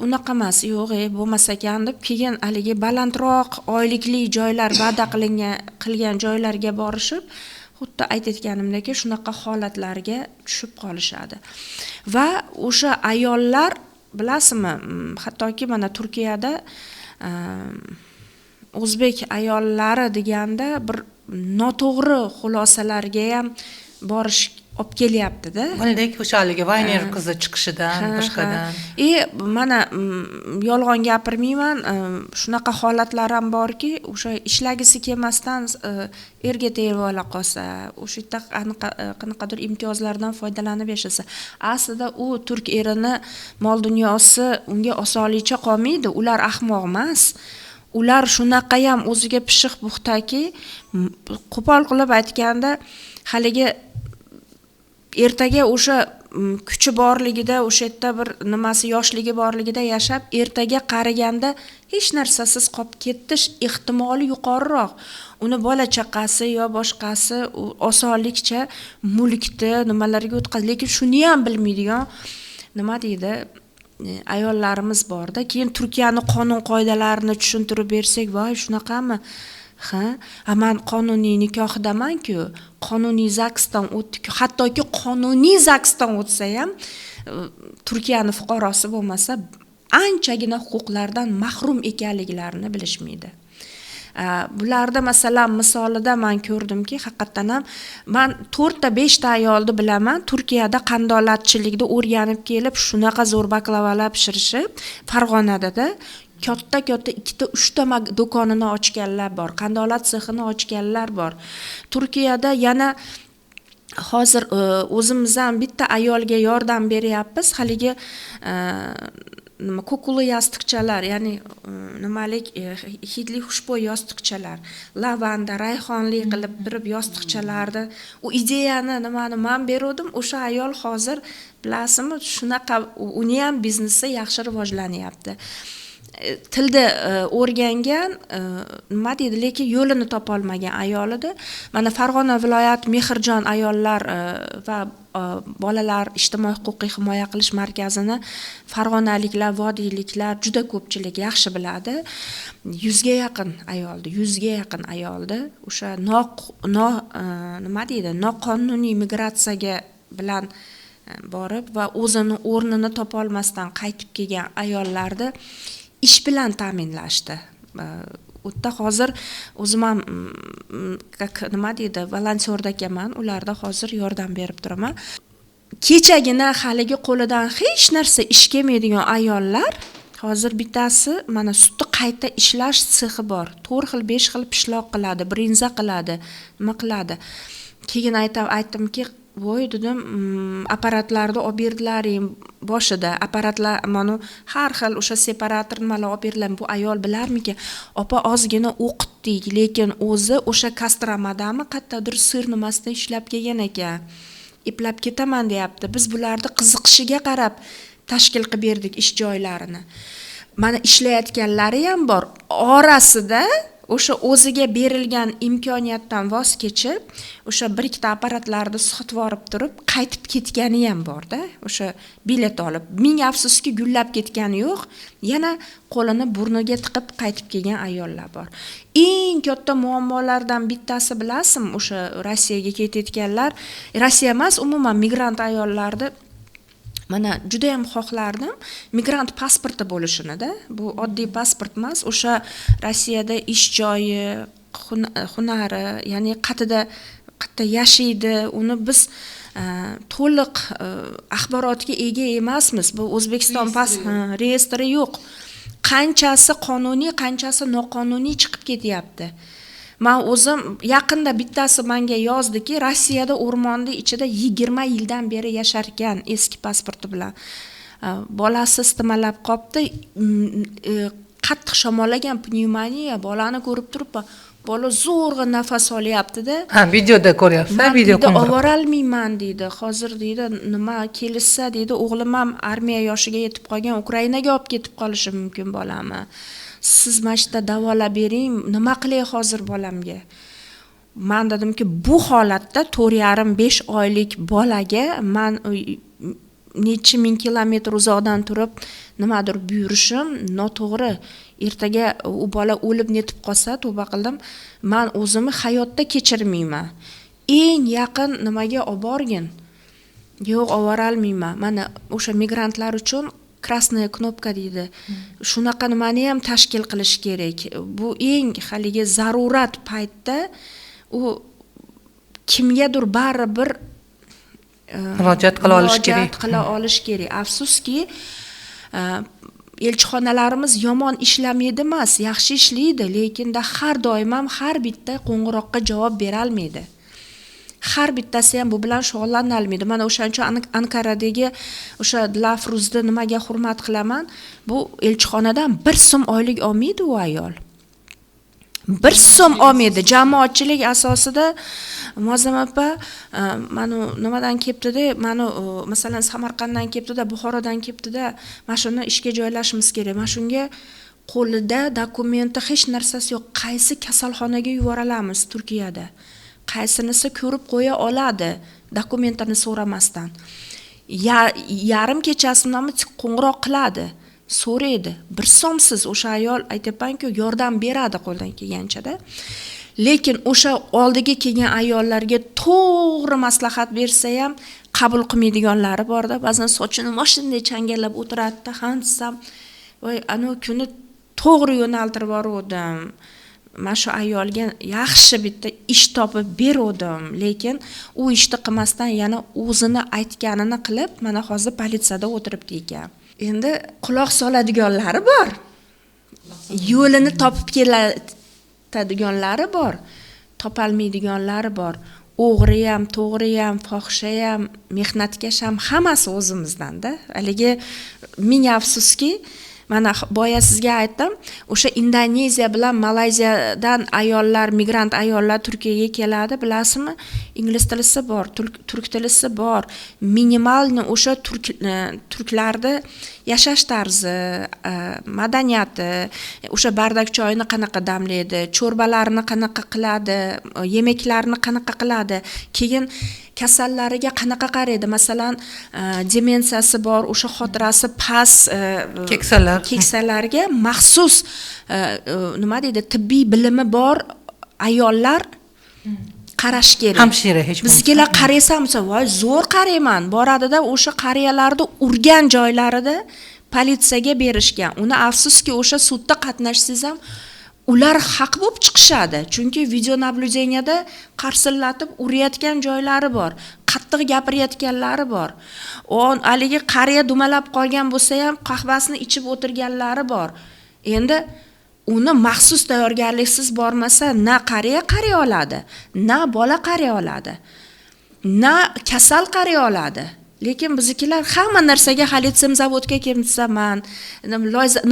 unaqa emas, yo'q, bo'lmas ekan deb keyin haligi balandroq oylikli joylar va'da qilgan joylarga borishib, xuddi aytganimdek, shunaqa holatlarga tushib qolishadi. Va o'sha ayollar, bilasizmi, hattoki mana Turkiyada o'zbek ayollari deganda bir noto'g'ri xulosalarga ham borish olib kelyapti-da. Bundek xo'shaligi Vayner qizi chiqishidan, boshqadan. Mana yolg'on gapirmayman, shunaqa holatlar ham borki, o'sha ishlagisi kelmasdan erga tegib ola qolsa, o'sha yerda qanaqadir imtiyozlardan foydalanib yashasa, aslida u turk erini mol dunyosi unga osonlikcha qolmaydi, ular ahmoq emas. Ular shunaqa ham o'ziga pishiq buxtaki, qo'pol qilib aytganda, haligi ertaga o'sha kuchi borligida, o'sha yerda bir nimasi yoshligi borligida yashab, ertaga qariganda hech narsasiz qolib ketish ehtimoli yuqoriroq. Uni bola chaqasi yo boshqasi osonlikcha mulkni nimalarga o'tkazadi, lekin shuni ham bilmaydigan nima deydi, ayollarimiz borda. Keyin Turkiyaning qonun qoidalarini tushuntirib bersak, voy shunaqami? Men qonuniy nikohdaman-ku, qonuniy zagsdan o'tdi-ku, hattoki qonuniy zagsdan o'tsa ham Turkiyaning fuqarosi bo'lmasa, anchagina huquqlardan mahrum ekanliklarini bilishmaydi. Bularda masalan misolida men ko'rdimki, haqiqatan ham men 4 ta 5 ta ayolni bilaman, Turkiyada qandolatchilikni o'rganib kelib, shunaqa zo'r baklavalar pishirishib, Farg'onada katta 2 ta 3 ta do'konini ochganlar bor, qandolat sexini ochganlar bor. Turkiyada yana hozir o'zimiz ham bitta ayolga yordam beryapmiz, haligi nima kokulu yostiqchalar, ya'ni nimalik hidli xushbo'y yostiqchalar, lavanda, rayhonli qilib birib yostiqchalarni, u ideyani nimani men berdim, o'sha ayol hozir bilasizmi, shunaqa uni ham biznesi yaxshi rivojlanyapti. Tilda o'rgangan, nima deydi, lekin yo'lini topa olmagan ayol edi. Mana Farg'ona viloyat Mehrjon ayollar va bolalar ijtimoiy huquqiy himoya qilish markazini farg'onaliklar, vodiyliklar juda ko'pchilik yaxshi biladi. 100 ga yaqin ayoldi. O'sha nima deydi, noqonuniy migratsiyaga bilan borib va o'zini o'rnini topa olmasdan qaytib kelgan ayollarni ish bilan ta'minlashdi. Unda hozir o'zim ham nima deydi, volontyorda ekanman, ularda hozir yordam berib turaman. Kechagina haligi qo'lidan hech narsa ish kelmaydigan ayollar hozir bittasi mana sutni qayta ishlash sexi bor. 4 xil, 5 xil pishloq qiladi, brinza qiladi, nima qiladi. Keyin aytdimki, voy dedim, apparatlarni olib berdilaring boshida, apparatlar mana har xil o'sha separator nimalar olib berdilar. Bu ayol bilarmikan? Opa ozgina o'qitdik, lekin o'zi o'sha Kostramadami qayerdadir sir nimasida ishlab kelgan ekan. Eplab ketaman deyapti. Biz bularni qiziqishiga qarab tashkil qilib berdik ish joylarini. Mana ishlayotganlari ham bor. Orasida o'sha o'ziga berilgan imkoniyatdan voz kechib, o'sha bir ikkita apparatlarni sotib olib turib, qaytib ketgani ham bor-da, o'sha bilet olib. Ming afsuski gullab ketgani yo'q, yana qo'lini burniga tiqib qaytib kelgan ayollar bor. Eng katta muammolardan bittasi bilasizmi, o'sha Rossiyaga ketayotganlar, Rossiya emas, umuman migrant ayollarni mana juda ham xohlardim migrant pasporti bo'lishini-da. Bu oddiy pasport emas, o'sha Rossiyada ish joyi, hunari, ya'ni qayerda yashaydi, uni biz to'liq axborotga ega emasmiz. Bu O'zbekiston reyestri yo'q. Qanchasi qonuniy, qanchasi noqonuniy chiqib ketyapti. Men o'zim yaqinda bittasi menga yozdiki, Rossiyada o'rmonning ichida 20 yildan beri yashar ekan eski pasporti bilan. Bolasi istimalab qopti, qattiq shamollagan pnevmoniya, bolani ko'rib turibman. Bola zo'rg'a nafas olyapti-da. Ha, videoda ko'ryapsiz, video qo'ng'iroq. Ovorolmayman deydi. Hozir deydi, nima kelishsa deydi, o'g'lim ham armiya yoshiga yetib qolgan, Ukrainaga olib ketib qolishi mumkin bolamni. Siz mashta davolab bering, nima qilay hozir bolamga? Men dedimki, bu holatda 4,5 oylik bolaga men necha ming kilometr uzoqdan turib nimadir buyurishim noto'g'ri. Ertaga u bola o'lib netib qolsa, tavba qildim, men o'zimni hayotda kechirmayman. Eng yaqin nimaga olib borgin? Yo'q, ovorolmayman. Mana o'sha migrantlar uchun krasnaya knopka deydi. Shunaqa nimani ham tashkil qilish kerak. Bu eng haligi zarurat paytda u kimgadir baribir murojaat qila olish kerak. Afsuski, elchixonalarimiz yomon ishlamaydi emas, yaxshi ishlaydi, lekin har doim ham har bitta qo'ng'iroqqa javob bera olmaydi. Har bittasi ham bu bilan shug'ullana olmaydi. Mana o'shancha Ankaradagi o'sha Dilafruzni nimaga hurmat qilaman? Bu elchixonadan 1 so'm oylik olmaydi u ayol. 1 so'm olmaydi. Jamoatchilik asosida Muazzam opa, mana nimadan kelibdi-da, mana masalan Samarqanddan kelibdi-da, Buxorodan kelibdi-da, mana shuni ishga joylashimiz kerak. Mana shunga qo'lida dokumenti hech narsasi yo'q. Qaysi kasalxonaga yuboramiz Turkiyada? Qaysinisi ko'rib qo'ya oladi dokumentini so'ramasdan. Yarim kechasidan qo'ng'iroq qiladi, so'raydi. 1 so'msiz o'sha ayol aytayapman-ku, yordam beradi qo'ldan kelgancha-da. Lekin o'sha oldiga kelgan ayollarga to'g'ri maslahat bersa ham qabul qilmaydiganlari bor-da. Ba'zan sochini mashinada changallab o'tiradi-da, hansam, voy, ana kuni to'g'ri yo'naltirib bordim. Men shu ayolga yaxshi bitta ish topib berdim, lekin u ishni qilmasdan yana o'zini aytganini qilib, mana hozir politsiyada o'tiribdi ekan. Endi quloq soladiganlari bor. Yo'lini topib keladiganlari bor, topolmaydiganlari bor. O'g'ri ham, to'g'ri ham, fohisha ham, mehnatkash ham hammasi o'zimizdan-da. Haligi ming afsuski, mana boya sizga aytdim, o'sha Indoneziya bilan Malayziyadan ayollar, migrant ayollar Turkiyaga keladi, bilasizmi? Ingliz tilisi bor, turk tilisi bor. Minimalni o'sha turklarda yashash tarzi, madaniyati, o'sha bardak choyini qanaqa damlaydi, cho'rbalarni qanaqa qiladi, yemeklarni qanaqa qiladi, keyin kasallariga qanaqa qaraydi. Masalan, demensiyasi bor, o'sha xotirasi past keksalarga maxsus nima deydi, tibbiy bilimi bor ayollar qarash kerak. Hamshira hech bo'lmasa. Bizgalar qaraysam, voy, zo'r qarayman. Boradida o'sha qariyalarni urgan joylarida politsiyaga berishgan. Uni afsuski o'sha sudda qatnashsangiz ham ular haq bo'lib chiqishadi. Chunki video nablюдениеda qarsillatib urayotgan joylari bor. Qattiq gapirayotganlari bor. Haligi qariya dumalab qolgan bo'lsa ham qahvasini ichib o'tirganlari bor. Endi uni maxsus tayyorgarliksiz bormasa, na qariya qariy oladi, na bola qariy oladi, na kasal qariy oladi. Lekin biznikilar hamma narsaga halitsem zavodga kelsa man,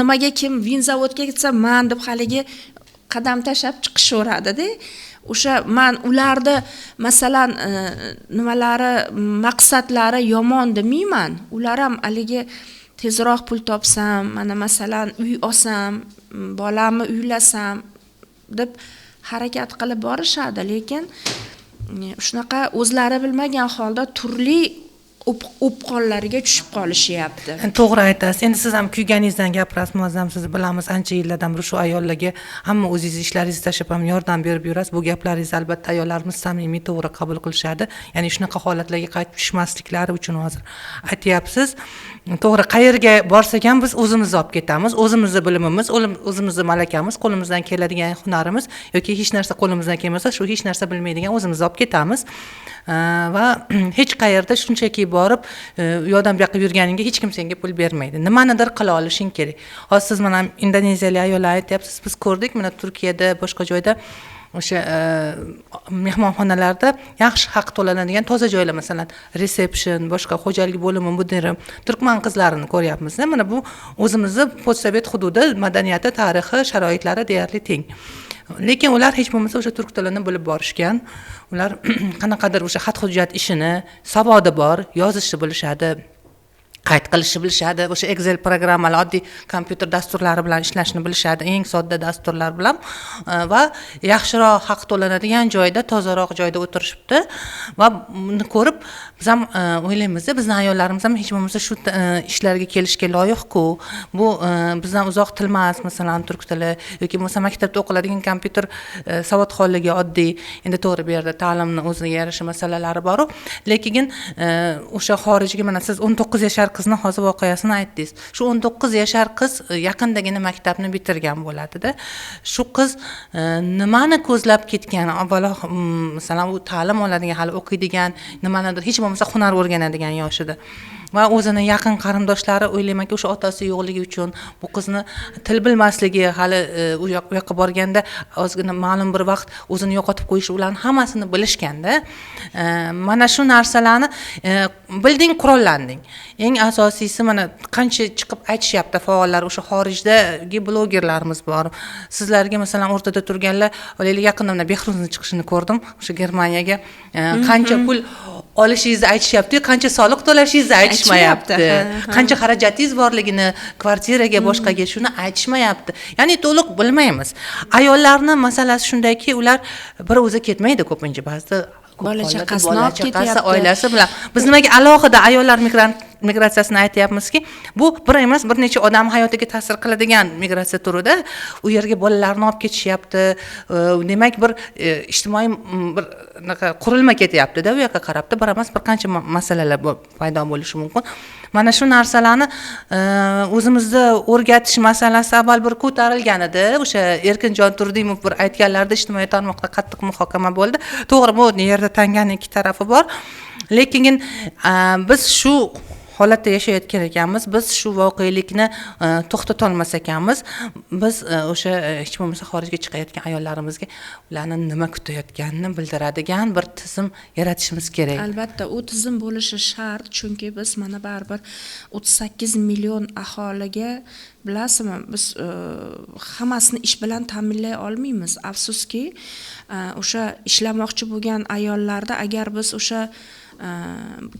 nimaga kim vin zavodga ketsa man deb haligi qadam tashab chiqishaveradi-da. O'sha men ularda masalan nimalari, maqsadlari yomon demayman. Ular ham haligi tezroq pul topsam, mana masalan uy olsam, bolamni uylasam, deb harakat qilib borishadi, lekin shunaqa o'zlari bilmagan holda turli o'pqonlarga tushib qolishyapti. To'g'ri aytasiz. Endi siz ham kuyganingizdan gapirasiz, Muazzam, siz bilamiz, ancha yillardan beri shu ayollarga hamma o'zingiz ishlaringizni tashlab ham yordam berib yurasiz. Bu gaplaringiz albatta ayollarimiz samimiy, to'g'ri qabul qilishadi. Ya'ni shunaqa holatlarga qaytib tushmasliklari uchun hozir aytyapsiz. To'g'ri, qayerga borsak ham biz o'zimizni olib ketamiz. O'zimizni bilimimiz, o'zimizni malakamiz, qo'limizdan keladigan hunarimiz yoki hech narsa qo'limizdan kelmasa, shu hech narsa bilmaydigan o'zimizni olib ketamiz. Va hech qayerda shunchaki borib, u yoqdan bu yoqqa yurganingga hech kim senga pul bermaydi. Nimanidir qila olishing kerak. Hozir siz mana indoneziyalik ayollar aytyapsiz, biz ko'rdik, mana Turkiyada, boshqa joyda o'sha mehmonxonalarda yaxshi haq to'lanadigan toza joylar, masalan, reception, boshqa xo'jalik bo'limi mudiri, turkman qizlarini ko'ryapmiz. Mana bu o'zimizni postsovet hududi madaniyati, tarixi, sharoitlari deyarli teng. Lekin ular hech bo'lmasa o'sha turk tilini bilib borishgan. Ular qanaqadir o'sha xat hujjat ishini savodi bor, yozishni bilishadi, qayd qilishni bilishadi, o'sha Excel programmalar, oddiy kompyuter dasturlari bilan ishlashni bilishadi, eng sodda dasturlar bilan va yaxshiroq haq to'lanadigan joyda, tozaroq joyda o'tirishibdi va buni ko'rib biz ham o'ylaymiz, bizning ayollarimiz ham hech bo'lmasa shu ishlarga kelishga loyiq-ku. Bu bizdan uzoq til emas, masalan, turk tili yoki bo'lmasa maktabda o'qiladigan kompyuter savodxonligi oddiy. Endi to'g'ri bu yerda ta'limni o'ziga yarasha masalalari bor, lekin o'sha xorijga, mana siz 19 yashar qizni hozir voqeasini aytdingiz. Shu 19 yashar qiz yaqindagina maktabni bitirgan bo'ladi-da. Shu qiz nimani ko'zlab ketgan? Avvalo, masalan, u ta'lim oladigan, hali o'qiydigan, nimanidir hech bo'lmasa hunar o'rganadigan yoshida. Va o'zini yaqin qarindoshlari o'ylaymanki, o'sha otasi yo'qligi uchun bu qizni til bilmasligi, hali u yoqqa borganda ozgina ma'lum bir vaqt o'zini yo'qotib qo'yishi, ularning hammasini bilishganda, mana shu narsalarni bilding, qurollanding. Eng asosiysi, mana qancha chiqib aytishyapti faollar, o'sha xorijdagi blogerlarimiz bor. Sizlarga masalan o'rtada turganlar, olaylik, yaqinda mana Behruzning chiqishini ko'rdim, o'sha Germaniyaga qancha pul olishingizni aytishyapti, qancha soliq to'lashingizni aytishmayapti. Qancha xarajatingiz borligini, kvartiraga, boshqaga shuni aytishmayapti. Ya'ni to'liq bilmaymiz. Ayollarni masalasi shundayki, ular bir o'zi ketmaydi ko'pincha, ba'zida bola chaqasini olib ketyapti, oilasi bilan. Biz nimaga alohida ayollar migratsiyasini aytyapmizki, bu bir emas, bir necha odam hayotiga ta'sir qiladigan migratsiya turida. U yerga bolalarni olib ketishyapti. Demak, bir ijtimoiy bir qurilma ketyapti-da, u yoqqa qarabda bir emas, bir qancha masalalar paydo bo'lishi mumkin. Mana shu narsalarni o'zimizda o'rgatish masalasi avval bir ko'tarilgan edi. O'sha Erkinjon Turdimov bir aytganlarda ijtimoiy tarmoqda qattiq muhokama bo'ldi. To'g'ri, bu yerda tanganing ikki tarafi bor. Lekin biz shu holatda yashayotgan ekanmiz, biz shu voqelikni to'xtata olmas ekanmiz. Biz o'sha hech bo'lmasa xorijga chiqayotgan ayollarimizga ularni nima kutayotganini bildiradigan bir tizim yaratishimiz kerak. Albatta, u tizim bo'lishi shart, chunki biz mana baribir 38 million aholiga, bilasizmi, biz hammasini ish bilan ta'minlay olmaymiz. Afsuski, o'sha ishlamoqchi bo'lgan ayollarda agar biz o'sha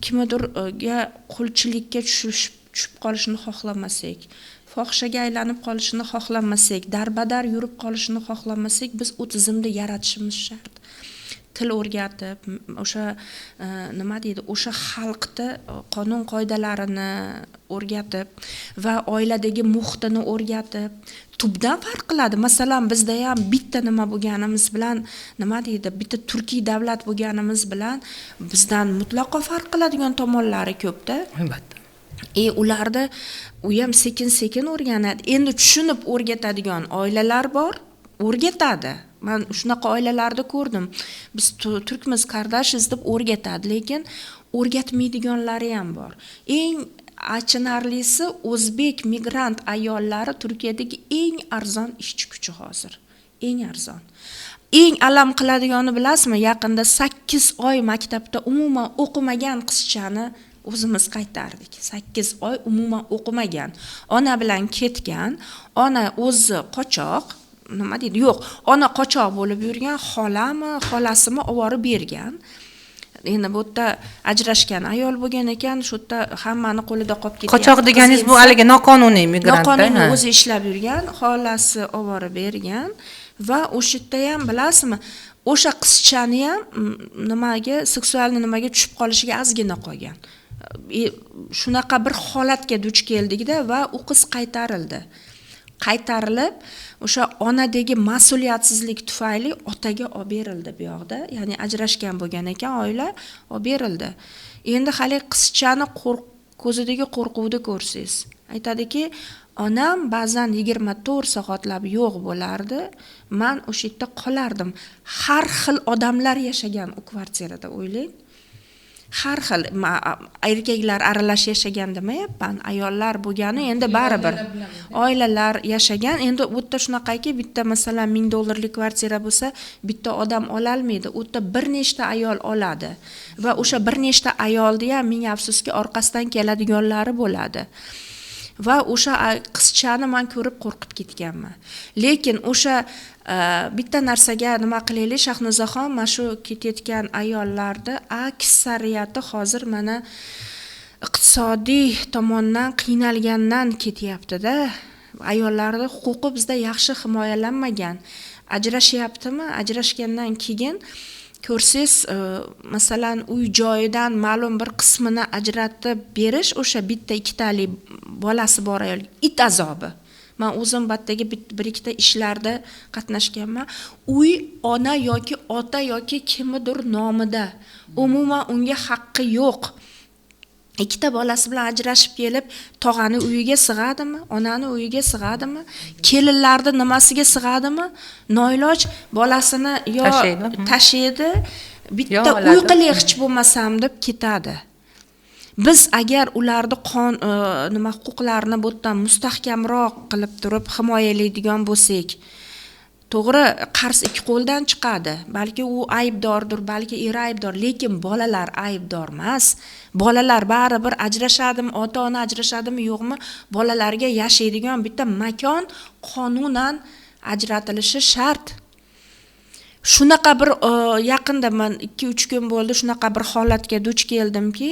kimnidirga qulchilikka tushib qolishini xohlamasak, fohishaga aylanib qolishini xohlamasak, darbadar yurib qolishini xohlamasak, biz u tizimni yaratishimiz shart. Til o'rgatib, o'sha nima deydi, o'sha xalqni qonun qoidalarini o'rgatib va oiladagi muhitini o'rgatib, tubdan farq qiladi. Masalan, bizda ham bitta nima bo'lganimiz bilan, nima deydi, bitta turkiy davlat bo'lganimiz bilan bizdan mutlaqo farq qiladigan tomonlari ko'p-da. Albatta. Ularda u ham sekin-sekin o'rganadi. Endi tushunib o'rgatadigan oilalar bor, o'rgatadi. Men shunaqa oilalarda ko'rdim. Biz turkmiz, qardoshmiz deb o'rgatadi, lekin o'rgatmaydiganlari ham bor. Eng achinarlisi, o'zbek migrant ayollari Turkiyadagi eng arzon ishchi kuchi hozir. Eng arzon. Eng alam qiladigani bilasizmi? Yaqinda 8 oy maktabda umuman o'qimagan qizchani o'zimiz qaytardik. 8 oy umuman o'qimagan. Ona bilan ketgan, ona o'zi qochoq, nima deydi? Yo'q, ona qochoq bo'lib yurgan, xolasimi oborib bergan. endi bu yerda ajrashgan ayol bo'lgan ekan, shu yerda hammani qo'lida qolib ketgan. Qochoq deganingiz bu haligi noqonuniy migrant. Noqonuniy o'zi ishlab yurgan, xolasi olib borib bergan va o'sha yerda ham bilasizmi, o'sha qizchani ham nimaga seksualni nimaga tushib qolishiga ozgina qolgan. Shunaqa bir holatga duch keldikda va u qiz qaytarilib o'sha onadagi mas'uliyatsizlik tufayli otaga olib berildi bu yoqda, ya'ni ajrashgan bo'lgan ekan oila, olib berildi. Endi hali qizchani ko'zidagi qo'rquvni ko'rsangiz, aytadiki, onam ba'zan 24 soatlab yo'q bo'lardi, men o'sha yerda qolardim. Har xil odamlar yashagan u kvartirada, o'ylang. Har xil erkaklar aralash yashagan demayapman, ayollar bo'lgani endi baribir oilalar yashagan. Endi u yerda shunaqaki, bitta masalan $1000 kvartira bo'lsa, bitta odam ola olmaydi. U yerda bir nechta ayol oladi va o'sha bir nechta ayolni ham ming afsuski orqasidan keladiganlari bo'ladi. Va o'sha qizchani men ko'rib qo'rqib ketganman. Lekin o'sha bitta narsaga nima qilaylik, Shahnozaxon, mana shu ketayotgan ayollarda aksariyati hozir mana iqtisodiy tomondan qiynalgandan ketyapti-da. Ayollarning huquqi bizda yaxshi himoyalanmagan. Ajrashyaptimi? Ajrashgandan keyin ko'rsangiz, masalan, uy joyidan ma'lum bir qismini ajratib berish o'sha bitta ikkitali bolasi bor ayol it azobi. Men o'zim batdagi bir ikkita ishlarda qatnashganman. Uy ona yoki ota yoki kimdir nomida. Umuman unga haqqi yo'q. Ikkita bolasi bilan ajrashib kelib, tog'ani uyiga sig'adimi, onani uyiga sig'adimi, kelinlarni nimasiga sig'adimi? Noiloj bolasini yo tashlaydi, bitta uy qilib hech bo'lmasam deb ketadi. Biz agar ularni nima huquqlarini bu yerdan mustahkamroq qilib turib himoyalaydigan bo'lsak, to'g'ri, qarz ikki qo'ldan chiqadi. Balki u aybdordir, balki eri aybdor, lekin bolalar aybdor emas. Bolalar baribir ajrashadimi, ota-ona ajrashadimi, yo'qmi, bolalarga yashaydigan bitta makon qonunan ajratilishi shart. Shunaqa bir yaqinda men 2-3 kun bo'ldi, shunaqa bir holatga duch keldimki,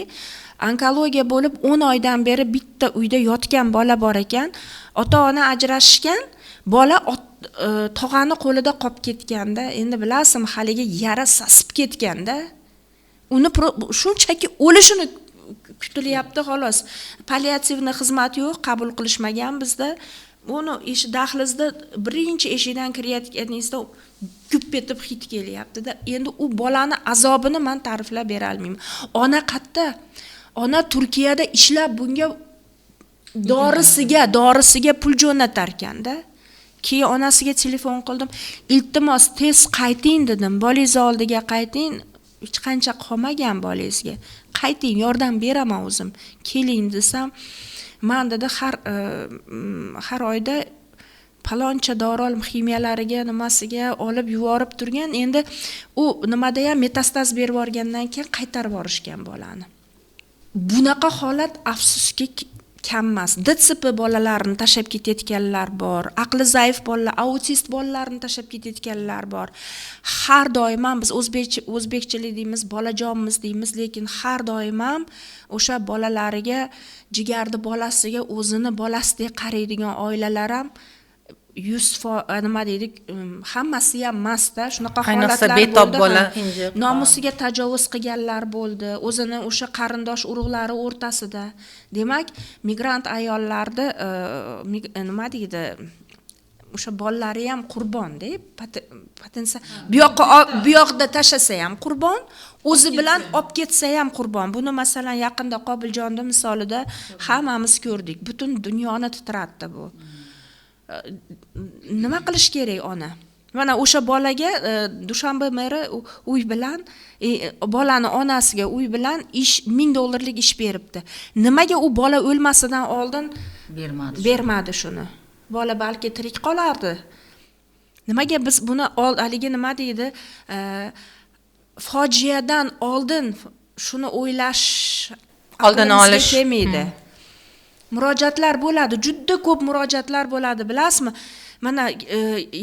onkologiya bo'lib 10 oydan beri bitta uyda yotgan bola bor ekan. Ota-ona ajrashgan, bola tog'ani qo'lida qolib ketganda, endi bilasizmi, haligi yara sasib ketganda, uni shunchaki o'lishini kutilyapti xolos. Palliativni xizmat yo'q, qabul qilishmagan bizda. Uni dahlizda birinchi eshikdan kirayotganingizda gup etib hid kelyapti-da. Endi u bolani azobini men ta'riflab bera olmayman. Ona qayerda? Ona Turkiyada ishlab bunga dorisiga pul jo'natar ekanda. Keyin onasiga telefon qildim. Iltimos, tez qayting dedim. Bolangiz oldiga qayting. Hech qancha qolmagan bolangizga. Qayting, yordam beraman o'zim. Keling desam, men dedi har oyda paloncha dori olib ximiyalariga nimasiga olib yuborib turgan. Endi u nimada ham metastaz berib yuborgandan keyin qaytarib yuborishgan bolani. Bunaqa holat afsuski kam emas. DTSP bolalarini tashab ketayotganlar bor, aqli zaif bolalar, autist bolalarini tashab ketayotganlar bor. Har doim ham biz o'zbekchilik deymiz, bolajonmiz deymiz, lekin har doim ham o'sha bolalariga, jigardi bolasiga o'zini bolasidek qaraydigan oilalar ham 100% nima deydik, hammasi ham emas-da, shunaqa holatlar bo'ldi. Nomusiga tajovuz qilganlar bo'ldi, o'zini o'sha qarindosh urug'lari o'rtasida. Demak, migrant ayollarni nima deydi, o'sha bolalari ham qurbon-da, potensial. Bu yoqda tashasa ham qurbon, o'zi bilan olib ketsa ham qurbon. Buni masalan yaqinda Qobiljonda misolida hammamiz ko'rdik. Butun dunyoni titratdi bu. Nima qilish kerak ona? Mana o'sha bolaga Dushanba meri uy bilan bolani onasiga uy bilan $1000 ish beribdi. Nimaga u bola o'lmasidan oldin bermadi shuni? Bola balki tirik qolardi. Nimaga biz buni haligi nima deydi? Fojiadan oldin shuni o'ylash oldin olish kelmaydi. Murojaatlar bo'ladi, juda ko'p murojaatlar bo'ladi, bilasizmi? mana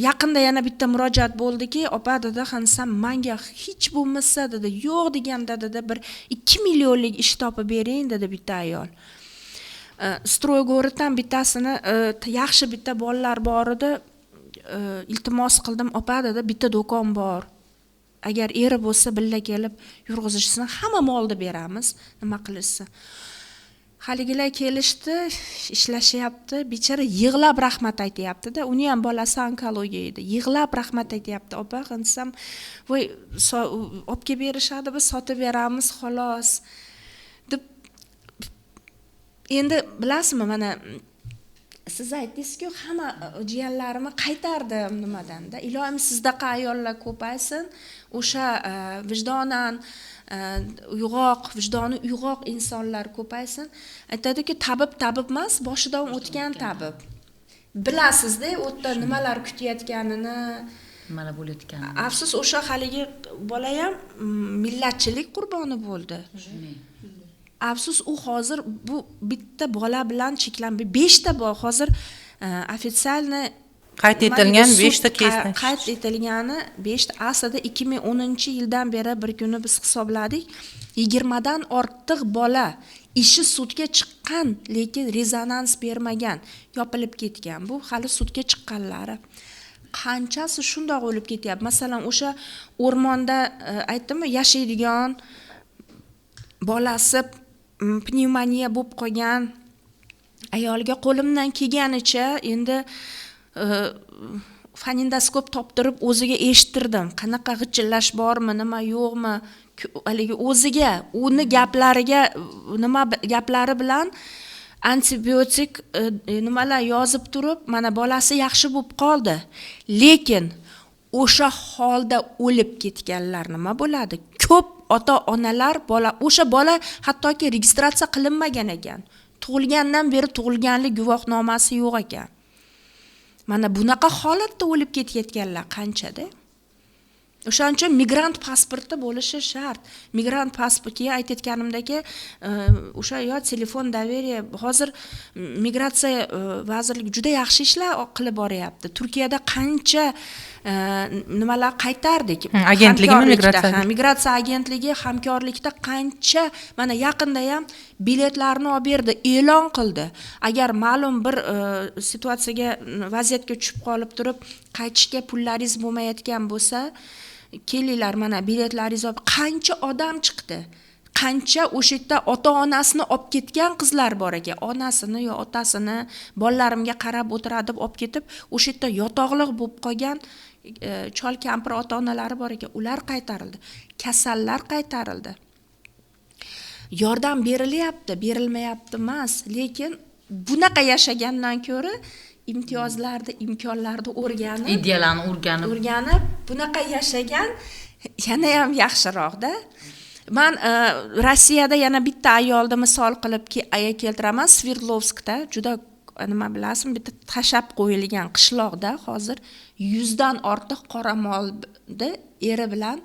yaqinda yana bitta murojaat bo'ldiki, opa dedi, "Hansam menga hech bo'lmasa dedi, yo'q deganda dedi, bir 2 millionlik ish topib bering" dedi bitta ayol. Stroyg'o'ridan bittasini yaxshi bitta bolalar bor edi. Iltimos qildim, "Opa dedi, bitta do'kon bor. Agar eri bo'lsa billa kelib yurg'izishsin, hamma molni beramiz, nima qilishsin." Haligilar kelishdi, ishlashyapti. Bechara yig'lab rahmat aytayapti-da. Uni ham bolasi onkologiya edi. Yig'lab rahmat aytayapti. "Opa, qinsam, voy, olib kelib berishadi, biz sotib beramiz, xolos." deb. Endi bilasizmi, mana siz aytdingiz-ku, hamma jiyanlarimni qaytardim nimadan-da. Ilohim sizdaqa ayollar ko'paysin. O'sha vijdonan uyg'oq, vijdoni uyg'oq insonlar ko'paysin. Aytadiki, tabib emas, boshidan o'tgan tabib. Bilasizda, u yerda nimalar kutayotganini, nimalar bo'layotganini. Afsus, o'sha haligi bola ham millatchilik qurboni bo'ldi. Afsus, u hozir bu bitta bola bilan cheklanib 5 ta bor. Hozir ofitsialni qayd etilgan 5 ta kesni. Qayd etilgani 5 ta. Aslida 2010-yildan beri bir kuni biz hisobladik. 20 dan ortiq bola ishi sudga chiqqan, lekin rezonans bermagan, yopilib ketgan. Bu hali sudga chiqqanlari. Qanchasi shundoq o'lib ketyapti. Masalan, o'sha o'rmonda aytdimmi, yashaydigan bolasi pnevmoniya bo'lib qolgan ayolga qo'limdan kelganicha endi fonindoskop toptirib o'ziga eshittirdim. Qanaqa g'ichillash bormi, nima yo'qmi, haligi o'ziga, uni gaplariga, nima gaplari bilan antibiotik nimalar yozib turib, mana bolasi yaxshi bo'lib qoldi. Lekin o'sha holda o'lib ketganlar nima bo'ladi? Ko'p ota-onalar o'sha bola hattoki registratsiya qilinmagan ekan. Tug'ilgandan beri tug'ilganlik guvohnomasi yo'q ekan. Mana bunaqa holatda o'lib ketayotganlar qanchada? O'shaning uchun migrant pasporti bo'lishi shart. Migrant pasporti aytayotganimdagi o'sha yo telefon daveriya, hozir migratsiya vazirligi juda yaxshi ishlar qilib boryapti. Turkiyada qancha nimalar qaytardik. Migratsiya agentligi hamkorlikda qancha, mana yaqinda ham biletlarni olib berdi, e'lon qildi. Agar ma'lum bir situatsiyaga, vaziyatga tushib qolib turib, qaytishga pullaringiz bo'lmayotgan bo'lsa, kelinglar, mana biletlaringiz olib. Qancha odam chiqdi? Qancha o'sha yerda ota-onasini olib ketgan qizlar bor ekan. Onasini yo otasini bolalarimga qarab o'tiradi deb olib ketib, o'sha yerda yotoqliq bo'lib qolgan chol kampir ota-onalari bor ekan. Ular qaytarildi. Kasallar qaytarildi. Yordam berilyapti, berilmayapti emas, lekin bunaqa yashagandan ko'ra imtiyozlarni, imkonlarni o'rganib, ideyalarni o'rganib, bunaqa yashagan yana ham yaxshiroqda. Men Rossiyada yana bitta ayolni misol qilib keltiraman. Sverdlovskda, juda nima bilasizmi, bitta tashab qo'yilgan qishloqda hozir 100 dan ortiq qoramolni eri bilan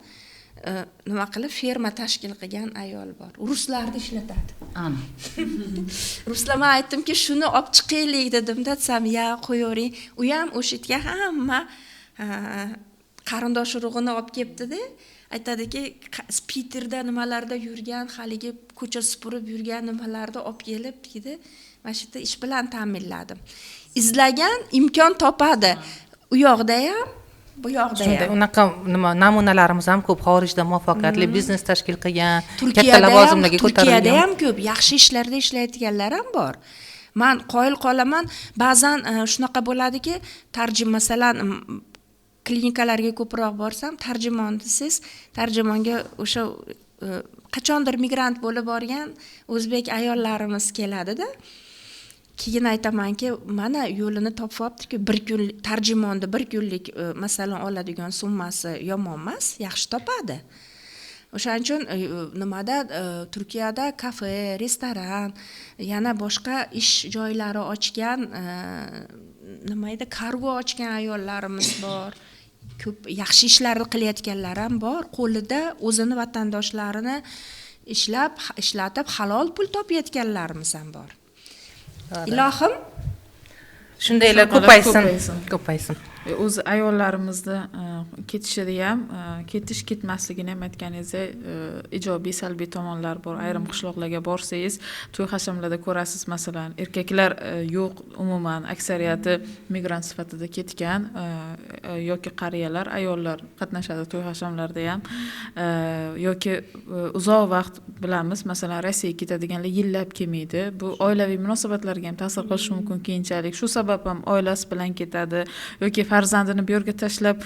nima qilib ferma tashkil qilgan ayol bor. Ruslarni ishlatadi. Ana. Ruslar, men aytdimki, shuni olib chiqaylik dedim-da, desam, "Ya, qo'yavering." U ham o'sha yerga hamma qarindosh urug'ini olib kelibdi-da. Aytadiki, Peterda nimalarda yurgan, haligi ko'cha supurib yurgan nimalarni olib kelib dedi, mana shu yerda ish bilan ta'minladim. Izlagan imkon topadi. U yoqda ham, bu yoqda ham. Unaqa namunalarimiz ham ko'p, xorijda muvaffaqiyatli biznes tashkil qilgan, katta lavozimlarga ko'tarilgan. Turkiyada ham ko'p yaxshi ishlarda ishlayotganlar ham bor. Men qoyil qolaman, ba'zan shunaqa bo'ladiki, masalan, klinikalarga ko'proq borsam, tarjimon desiz, tarjimonga o'sha qachondir migrant bo'lib borgan o'zbek ayollarimiz keladi-da. Keyin aytamanki, mana yo'lini topyapti-ku, bir kun tarjimonni bir kunlik masalan oladigan summasi yomon emas, yaxshi topadi. O'shaning uchun nimada Turkiyada kafe, restoran, yana boshqa ish joylari ochgan, nima edi, kargo ochgan ayollarimiz bor. Ko'p yaxshi ishlarni qilayotganlar ham bor. Qo'lida o'zini vatandoshlarini ishlatib halol pul topayotganlarimiz ham bor. Ilohim Shundaylar ko'paysin. O'zi ayollarimizni ketishida ham, ketmasligini ham aytganingizda ijobiy, salbiy tomonlar bor. Ayrim qishloqlarga borsangiz, to'y hashamlarda ko'rasiz, masalan, erkaklar yo'q, umuman aksariyati migrant sifatida ketgan yoki qariyalar, ayollar qatnashadi to'y hashamlarda ham. Yoki uzoq vaqt bilamiz, masalan, Rossiyaga ketadiganlar yillab kelmaydi. Bu oilaviy munosabatlarga ham ta'sir qilishi mumkin keyinchalik. Shu sabab ham oilasi bilan ketadi yoki farzandini bu yerga tashlab,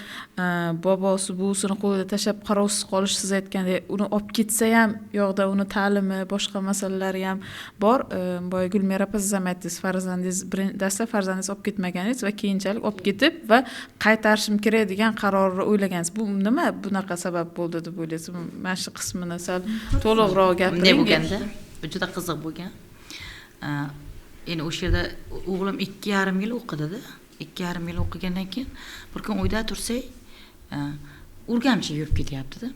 bobosi, buvisini qo'lida tashlab qarovsiz qolish, siz aytgandek, uni olib ketsa ham, yo'qda uni ta'limi, boshqa masalalari ham bor. Boya Gulmira opa siz ham aytdingiz, farzandingiz dastlab farzandingiz olib ketmaganingiz va keyinchalik olib ketib va qaytarishim kerak degan qarorni o'ylaganingiz. Bu nima bunaqa sabab bo'ldi deb o'ylaysiz? Mana shu qismini sal to'liqroq gapiring. Bunday bo'lganda, bu juda qiziq bo'lgan. Endi o'sha yerda o'g'lim 2,5 yil o'qidi-da. 2,5 yil o'qigandan keyin bir kun uyda tursak, Urganchga yurib ketyapti-da.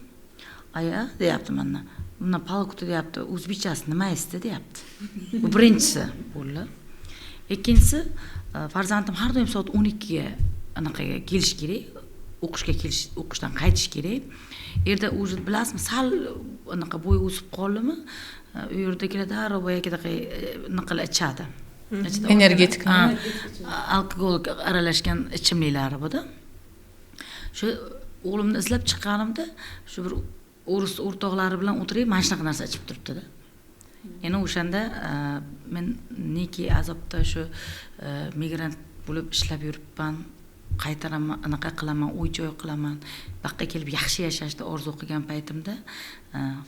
Aya, deyapti mendan. Bundan palokda deyapti, o'zbekchasi nima esti deyapti. Bu birinchisi bo'ldi. Ikkinchisi, farzandim har doim soat 12 ga anaqaga kelish kerak, o'qishdan qaytish kerak. Erda o'zi bilasizmi, sal anaqa bo'y o'sib qoldimi, u yerdagilar darrov boyagidek naqal ichadi. Energetik, alkogol aralashgan ichimliklari bu-da. Shu o'g'limni izlab chiqqanimda, shu bir o'ris o'rtoqlari bilan o'tirib, mana shunaqa narsa ichib turibdi-da. Yana o'shanda men neki azobda shu migrant bo'lib ishlab yuribman, qaytaraman, anaqa qilaman, uy-joy qilaman. Buyoqqa kelib yaxshi yashashni orzu qilgan paytimda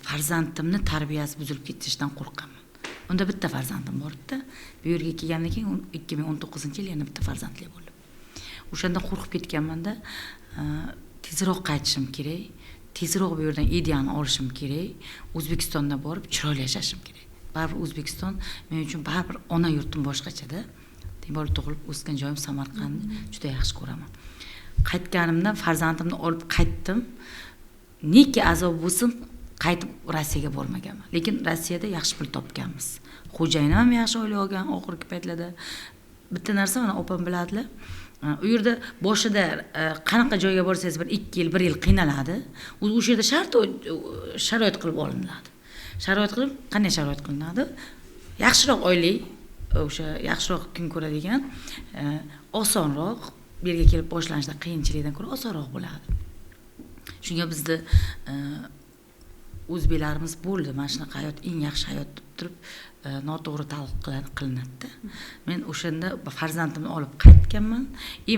farzandimni tarbiyasi buzilib ketishidan qo'rqaman. Unda bitta farzandim bor edi. Bu yerga kelgandan keyin 2019-yil yana bitta farzandli bo'ldi. O'shanda qo'rqib ketganman-da, tezroq qaytishim kerak, tezroq bu yerdan ideyani olishim kerak, O'zbekistonda borib chiroyli yashashim kerak. Baribir O'zbekiston men uchun baribir ona yurtim boshqacha-da. Temur tug'ilib o'sgan joyim Samarqandni juda yaxshi ko'raman. Qaytganimda farzandimni olib qaytdim. Neki azob bo'lsin, qaytib Rossiyaga bormaganman. Lekin Rossiyada yaxshi pul topganmiz. Xo'jayinim ham yaxshi oila olgan oxirgi paytlarda. Bitta narsa mana opam biladilar. U yerda boshida qanaqa joyga borsangiz bir 2 yil, 1 yil qiynaladi. O'sha yerda sharoit qilib olinadi. Sharoit qilib, qanday sharoit qilinadi? Yaxshiroq oylik, o'sha yaxshiroq kun ko'radigan, osonroq, bu yerga kelib boshlanishda qiyinchilikdan ko'ra osonroq bo'ladi. Shunga bizda o'zbeklarimiz bo'ldi, mana shunaqa hayot eng yaxshi hayot deb turib noto'g'ri talqin qilinadi. Men o'shanda farzandimni olib qaytganman.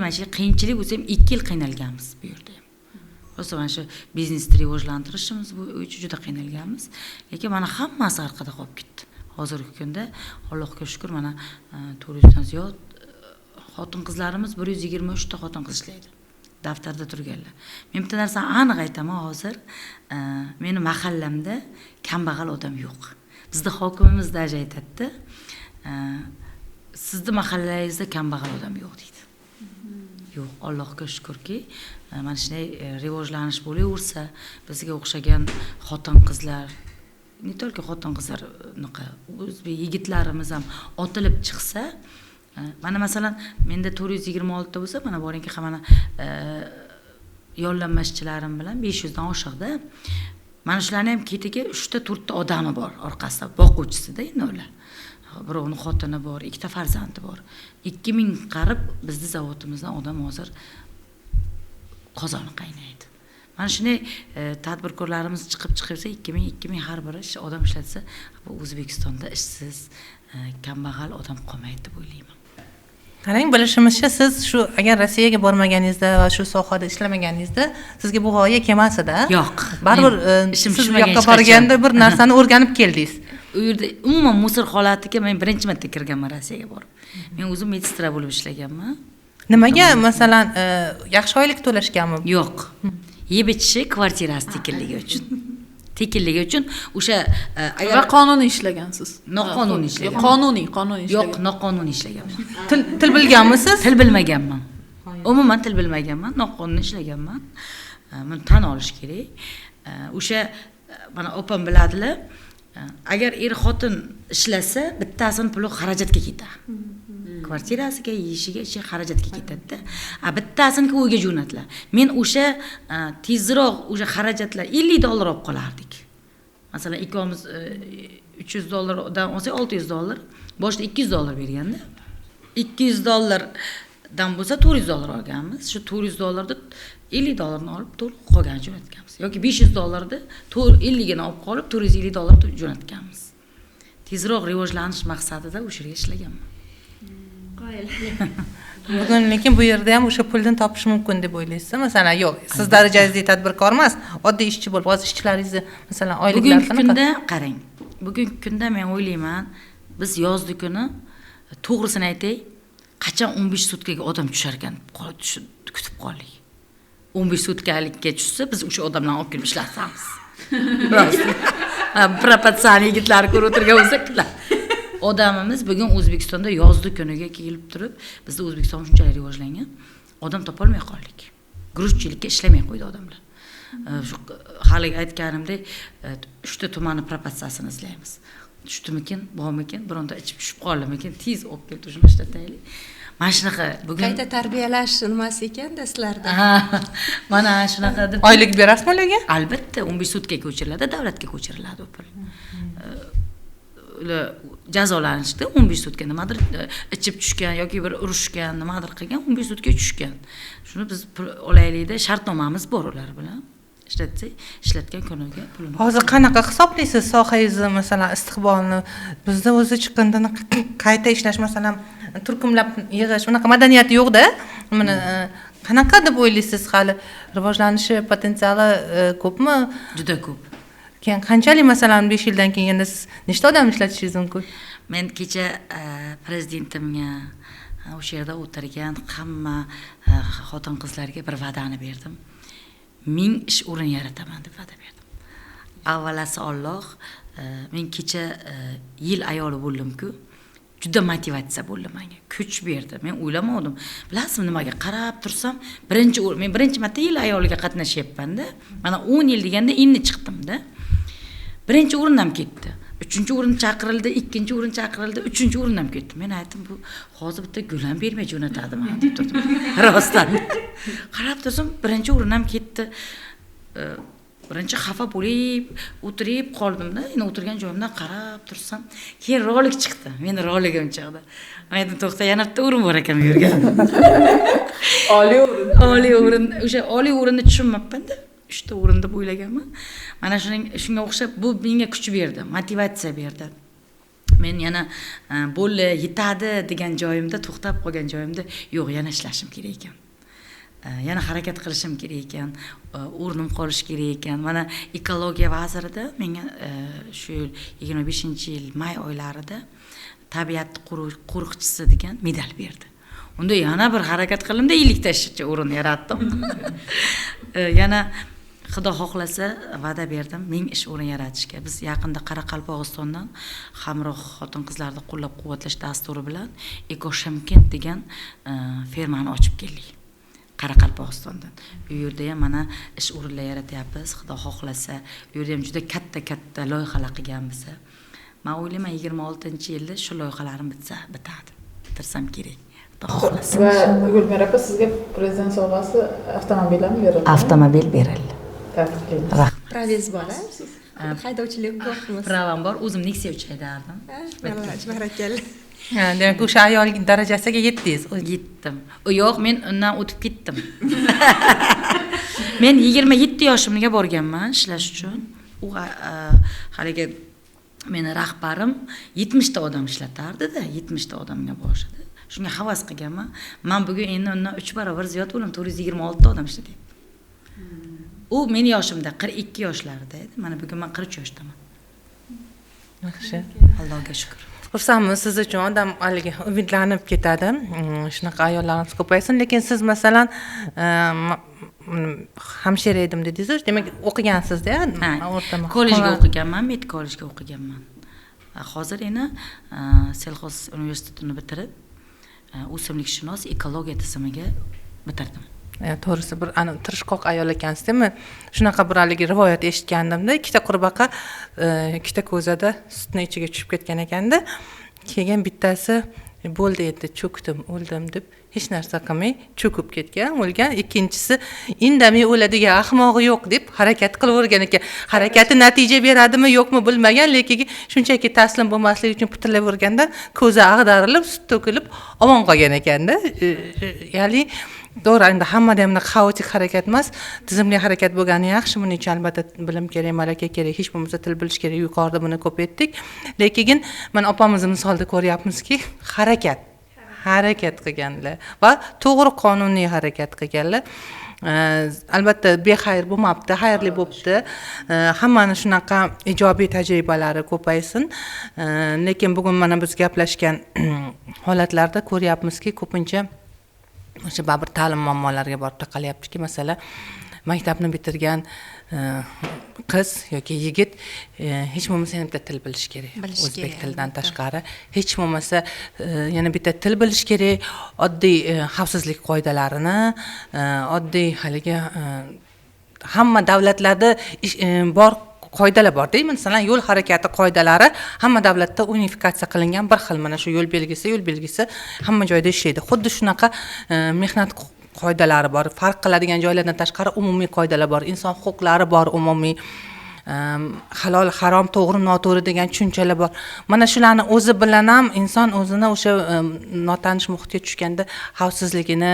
Mana shu qiyinchilik bo'lsa ham 2 yil qiynalganmiz bu yerda. Rosa mana shu biznesni rivojlantirishimiz bo'yicha juda qiynalganmiz. Lekin mana hammasi orqada qolib ketdi. Hozirgi kunda Allohga shukr, mana 400 dan ziyod xotin-qizlarimiz, 123 ta xotin-qiz ishlaydi. Daftarda turganlar. Men bitta narsani aniq aytaman hozir, meni mahallamda kambag'al odam yo'q. Bizda hokimimiz da aytadi, sizni mahallangizda kambag'al odam yo'q deydi. Yo'q, Allohga shukrki, mana shunday rivojlanish bo'laversa, bizga o'xshagan xotin-qizlar, ne только xotin-qizlar, o'zbek yigitlarimiz ham otilib chiqsa, mana masalan, menda 426 ta bo'lsa, mana boringki, mana yollanma ishchilarim bilan 500 dan oshiqda. Mana shularning ham ketiga 3 ta 4 ta odami bor orqasida, boquvchisida endi ular. Birovning xotini bor, 2 ta farzandi bor. 2000 qarib bizning zavodimizdan odam hozir qozoni qaynaydi. Mana shunday tadbirkorlarimiz chiqib-chiqsa 2000 har biri odam ishlatsa, bu O'zbekistonda ishsiz, kambag'al odam qolmaydi deb o'ylayman. Qarang, bilishimizcha siz shu agar Rossiyaga bormaganingizda va shu sohada ishlamaganingizda sizga bu g'oya kelmasida. Yo'q. Baribir siz bu yoqqa borganda bir narsani o'rganib keldingiz. U yerda umuman musor holatiga men birinchi marta kirganman Rossiyaga borib. Men o'zim meditstra bo'lib ishlaganman. Nimaga masalan yaxshi oylik to'lashganmi? Yo'q. Yeb ichishi kvartirasi tekinligi uchun o'sha agar va qonuniy ishlagansiz. Noqonuniy ishlagan. Qonuniy ishlagan. Yo'q, noqonuniy ishlaganman. Til bilganmisiz? Til bilmaganman. Umuman til bilmaganman, noqonuniy ishlaganman. Buni tan olish kerak. O'sha mana opam biladilar. Agar er xotin ishlasa, bittasini puli xarajatga ketadi. kvartirasiga, yeyishiga, xarajatga ketadi-da. Bittasini uyga jo'natiladi. Men o'sha tezroq o'sha xarajatlar $50 olib qolardik. Masalan, ikkimiz $300dan olsak $600, boshida $200 berganda, $200dan bo'lsa $400 olganmiz. Shu $400da $50 olib to'liq qolgan jo'natganmiz. Yoki $500da 50gini olib qolib $450 jo'natganmiz. Tezroq rivojlanish maqsadida o'sha yerga ishlaganman. Bugun lekin bu yerda ham o'sha puldan topish mumkin deb o'ylaysiz? Masalan, yo'q, siz darajangizda tadbirkor emas, oddiy ishchi bo'lib, hozir ishchilaringizni masalan oyliklar qanaqa? Bugungi kunda qarang. Bugungi kunda men o'ylayman, biz yozdi kuni to'g'risini aytay, qachon 15 sutkaga odam tushar ekan, kutib qoldik. 15 sutkalikka tushsa, biz o'sha odamlarni olib kelib ishlatamiz. Rost. Propatsiyani yigitlar ko'rib o'tirgan bo'lsak, odamimiz bugun O'zbekistonda yozdi kuniga kelib turib, bizda O'zbekiston shunchalik rivojlangan, odam topa olmay qoldik. Guruchchilikka ishlamay qo'ydi odamlar. Shu hali aytganimdek, 3 ta tumanni propatsiyasini izlaymiz. Tushdimikin, bormikin, bironta ichib tushib qoldimikin, tez olib kelib shuni ishlataylik. Mana shunaqa bugun qayta tarbiyalash nimasi ekanda sizlarda? Mana shunaqa deb oylik berasizmi ularga? Albatta, 15 sutkaga ko'chiriladi, davlatga ko'chiriladi u pul. Ular jazolanishdi 15 sutka nimadir ichib tushgan yoki bir urushgan, nimadir qilgan 15 sutka tushgan. Shuni biz olaylikda shartnomamiz bor ular bilan. Ishlatgan kuniga pulini. Hozir qanaqa hisoblaysiz sohangizni, masalan, istiqbolni? Bizda o'zi chiqqandan qayta ishlash, masalan, turkumlab yig'ish, unaqa madaniyati yo'q-da. Mana qanaqa deb o'ylaysiz, hali rivojlanishi potensiali ko'pmi? Juda ko'p. Keyin qanchalik masalan 5 yildan keyin endi siz nechta odam ishlatishingiz mumkin? Men kecha prezidentimga o'sha yerda o'tirgan hamma xotin-qizlarga bir va'dani berdim. 1000 ish o'rin yarataman deb va'da berdim. Avvalasi Alloh, men kecha yil ayoli bo'ldim-ku, juda motivatsiya bo'ldi menga. Kuch berdi. Men o'ylamadim. Bilasizmi nimaga qarab tursam, men birinchi marta yil ayoliga qatnashyapman-da. Mana 10 yil deganda endi chiqdim-da. Birinchi o'rindan ketdi. 3-o'rin chaqirildi, 2-o'rin chaqirildi, 3-o'rindan ketdi. Men aytdim, bu hozir bitta gulam bermay jo'natadimi deb turdim. Rostdan. Qarab tursam, birinchi o'rindan ketdi. Birinchi xafa bo'lib, o'tirib qoldim-da. Endi o'tirgan joyimdan qarab tursam, keyin rolik chiqdi. Meni roligim chiqdi. Men aytdim, to'xta, yana bitta o'rin bor ekan bu yerga. Oliy o'rin. O'sha oliy o'rinni tushunmabman-da. 3 ta o'rin deb o'ylaganman. Mana shunga o'xshab bu menga kuch berdi, motivatsiya berdi. Men yana bo'ldi, yetadi degan joyimda, to'xtab qolgan joyimda, yo'q, yana ishlashim kerak ekan. Yana harakat qilishim kerak ekan, o'rnim qolish kerak ekan. Mana ekologiya vazirida menga shu 25-yil may oylarida tabiat qo'riqchisi degan medal berdi. Unda yana bir harakat qildim-da, 50 ta o'rin yaratdim. Yana Xudo xohlasa va'da berdim 1000 ish o'rin yaratishga. Biz yaqinda Qoraqalpog'istondan hamroh xotin-qizlarni qo'llab-quvvatlash dasturi bilan Eko Shimkent degan fermani ochib keldik. Qoraqalpog'istondan. U yerda ham mana ish o'rinlar yaratyapmiz. Xudo xohlasa, u yerda ham juda katta loyihalar qilganmiz. Men o'ylayman 26-yilda shu loyihalarim bitadi. Bitirsam kerak. Xudo xohlasa. Va Gulmira opa, sizga prezident sovg'asi avtomobilmi berildi? Avtomobil berildi. Rahmat. Pravingiz bor-a? Haydovchilik ko'ribmiz. Pravam bor. O'zim Nexia 3 haydardim. Barakalla. Demak, o'sha ayol darajasiga yetdingiz. Yetdim. Yo'q, men undan o'tib ketdim. Men 27 yoshimga borganman ishlash uchun. U haligi meni rahbarim 70 ta odam ishlatardi-da, 70 ta odamga borishdi. Shunga havas qilganman. Men bugun endi undan 3 barobar ziyod bo'lim, 426 ta odam ishlatyapman. U meni yoshimda 42 yoshlarida edi. Mana bugun men 43 yoshdaman. Yaxshi. Allohga shukr. Xursandmiz, siz uchun odam haligi umidlanib ketadi. Shunaqa ayollarimiz ko'paysin, lekin siz masalan hamshira edim dedingiz, demak o'qigansiz-da, o'rta kollejga o'qiganman, med kollejga o'qiganman. Hozir endi Selxoz universitetini bitirib, o'simlikshunos ekologiya tizimiga bitirdim. To'g'risi bir tirishqoq ayol ekansiz, deymi? Shunaqa bir haligi rivoyat eshitgandim-da, ikkita qurbaqa ikkita ko'zada sutni ichiga tushib ketgan ekanda, keyin bittasi bo'ldi endi cho'kdim, o'ldim deb hech narsa qilmay cho'kib ketgan, o'lgan. Ikkinchisi indamay o'ladigan ahmog'i yo'q deb harakat qilavergan ekan. Harakati natija beradimi, yo'qmi bilmagan, lekin shunchaki taslim bo'lmaslik uchun pitilaverganda ko'zi ag'darilib, sut to'kilib omon qolgan ekanda. Ya'ni to'g'ri, endi hammada ham xaotik harakat emas, tizimli harakat bo'lgani yaxshi. Buning uchun albatta bilim kerak, malaka kerak, hech bo'lmasa til bilish kerak. Yuqorida buni ko'p aytdik. Lekin mana opamizni misolda ko'ryapmizki, harakat qilganlar va to'g'ri qonuniy harakat qilganlar. Albatta bexayr bo'lmabdi, xayrli bo'libdi. Hammani shunaqa ijobiy tajribalari ko'paysin. Lekin bugun mana biz gaplashgan holatlarda ko'ryapmizki, ko'pincha o'sha baribir ta'lim muammolariga borib taqalyaptiki, masalan, maktabni bitirgan qiz yoki yigit hech bo'lmasa yana bitta til bilish kerak. O'zbek tilidan tashqari hech bo'lmasa yana bitta til bilish kerak. Oddiy xavfsizlik qoidalarini, oddiy haligi hamma davlatlarda bor qoidalar bor-da. Masalan, yo'l harakati qoidalari hamma davlatda unifikatsiya qilingan bir xil. Mana shu yo'l belgisi hamma joyda ishlaydi. Xuddi shunaqa mehnat qoidalari bor. Farq qiladigan joylardan tashqari umumiy qoidalar bor. Inson huquqlari bor, umumiy halol, harom, to'g'ri, noto'g'ri degan tushunchalar bor. Mana shularni o'zi bilan ham inson o'zini o'sha notanish muhitga tushganda xavfsizligini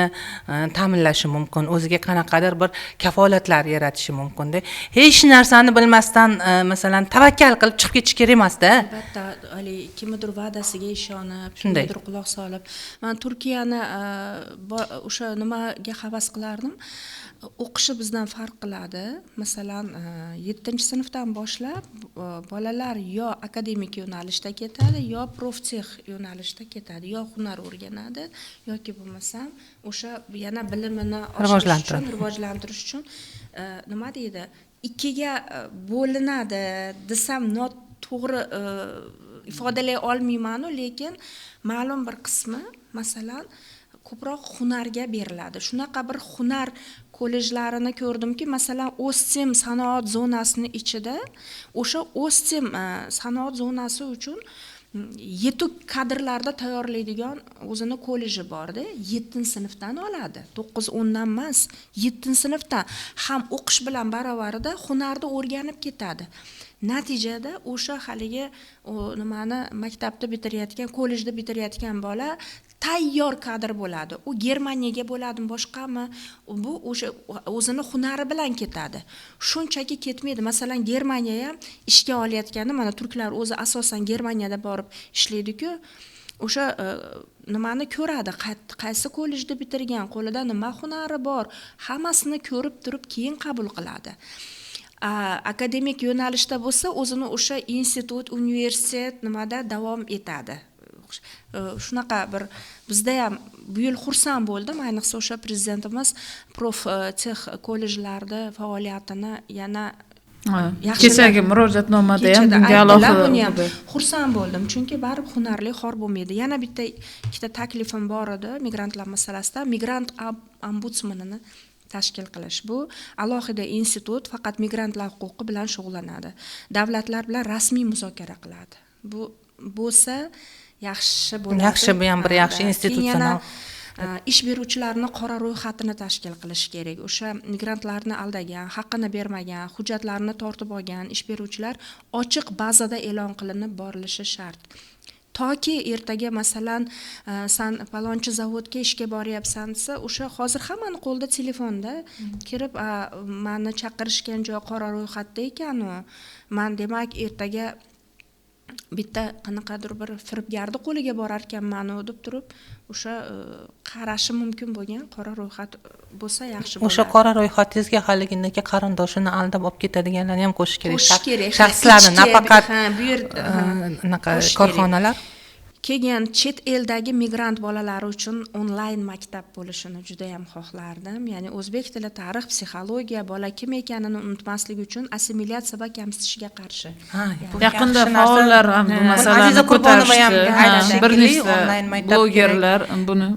ta'minlashi mumkin. O'ziga qanaqadir bir kafolatlar yaratishi mumkin-da. Hech narsani bilmasdan masalan tavakkal qilib chiqib ketish kerak emas-da. Albatta, hali kimnidir va'dasiga ishonib, kimnidir quloq solib. Men Turkiyani o'sha nimaga havas qilardim. O'qishi bizdan farq qiladi. Masalan, 7-sinfdan boshlab bolalar yo akademik yo'nalishda ketadi, yo proftex yo'nalishda ketadi, yo hunar o'rganadi, yoki bo'lmasam o'sha yana bilimini rivojlantirish uchun nima deydi, ikkiga bo'linadi desam noto'g'ri ifodalay olmayman-u, lekin ma'lum bir qismi masalan ko'proq hunarga beriladi. Shunaqa bir hunar kollejlarini ko'rdimki, masalan, Ostim sanoat zonasining ichida o'sha Ostim sanoat zonasi uchun yetuk kadrlarda tayyorlaydigan o'zini kolleji bor-da, 7-sinfdan oladi. 9-10dan emas, 7-sinfdan ham o'qish bilan barobarida hunarni o'rganib ketadi. Natijada o'sha haligi nimani maktabda bitirayotgan, kollejda bitirayotgan bola tayyor kadr bo'ladi. U Germaniyaga bo'ladimi, boshqami, bu o'sha o'zini hunari bilan ketadi. Shunchaki ketmaydi. Masalan, Germaniya ham ishga olayotganda, mana turklar o'zi asosan Germaniyada borib ishlaydi-ku, o'sha nimani ko'radi, qaysi kollejda bitirgan, qo'lida nima hunari bor, hammasini ko'rib turib keyin qabul qiladi. Akademik yo'nalishda bo'lsa, o'zini o'sha institut, universitet nimada davom etadi. Shunaqa bir bizda ham bu yil xursand bo'ldim, ayniqsa o'sha prezidentimiz prof tex kollejlarda faoliyatini yana kechagi murojaatnomada ham bunga alohida xursand bo'ldim, chunki baribir hunarli xor bo'lmaydi. Yana bitta ikkita taklifim bor edi migrantlar masalasida, migrant ombudsmanini tashkil qilish. Bu alohida institut faqat migrantlar huquqi bilan shug'ullanadi. Davlatlar bilan rasmiy muzokara qiladi. Bu bo'lsa yaxshi bo'ladi. Yaxshi, bu ham bir yaxshi institutsional. Ish beruvchilarning qora ro'yxatini tashkil qilish kerak. O'sha migrantlarni aldagan, haqqini bermagan, hujjatlarini tortib olgan ish beruvchilar ochiq bazada e'lon qilinib borilishi shart. Toki ertaga masalan san palonchi zavodga ishga boryapsan desa, o'sha hozir hammani qo'lida telefonda kirib, meni chaqirishgan joy qora ro'yxatda ekan-u, men demak ertaga bitta qanaqadir bir firibgarni qo'liga borar ekanman-u deb turib, o'sha qarashi mumkin bo'lgan qora ro'yxat bo'lsa yaxshi bo'ladi. O'sha qora ro'yxatingizga haligindagi qarindoshini aldab olib ketadiganlarni ham qo'shish kerak. Shaxslarni nafaqat bu yerda korxonalar. Keyin chet eldagi migrant bolalari uchun onlayn maktab bo'lishini juda ham xohlardim. Ya'ni o'zbek tili, tarix, psixologiya, bola kim ekanini unutmaslik uchun assimilyatsiya va kamsitishga qarshi. Yaqinda faollar ham bu masalani ko'tarishdi. Bir nechta blogerlar buni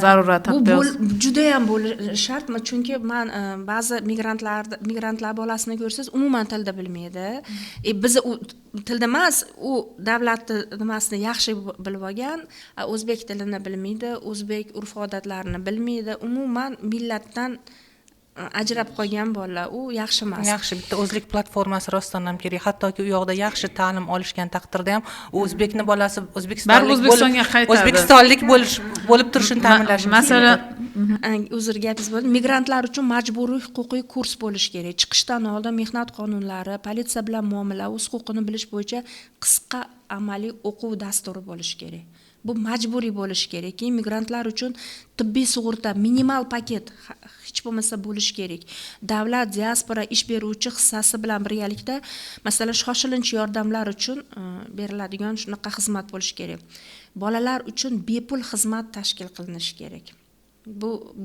zarurat taqdi. Bu juda ham shartmi? Chunki men ba'zi migrantlar bolasini ko'rsangiz, umuman tilda bilmaydi. Biz tilda emas, u davlat nimasini yaxshi bilib olgan, o'zbek tilini bilmaydi, o'zbek urf-odatlarini bilmaydi, umuman millatdan ajrab qolgan bolalar, u yaxshi emas. Yaxshi, bitta o'zlik platformasi rostdan ham kerak. Hattoki u yoqda yaxshi ta'lim olishgan taqdirda ham u o'zbekni bolasi Baribir O'zbekistonga qaytadi. O'zbekistonlik bo'lib turishini ta'minlash. Masalan, uzr gapingiz bo'ldi. Migrantlar uchun majburiy huquqiy kurs bo'lishi kerak. Chiqishdan oldin mehnat qonunlari, politsiya bilan muomala, o'z huquqini bilish bo'yicha qisqa amaliy o'quv dasturi bo'lishi kerak. Bu majburiy bo'lishi kerak. Keyin migrantlar uchun tibbiy sug'urta minimal paket hech bo'lmasa bo'lishi kerak. Davlat diaspora ish beruvchi hissasi bilan birgalikda masalan shoshilinch yordamlar uchun beriladigan shunaqa xizmat bo'lishi kerak. Bolalar uchun bepul xizmat tashkil qilinishi kerak.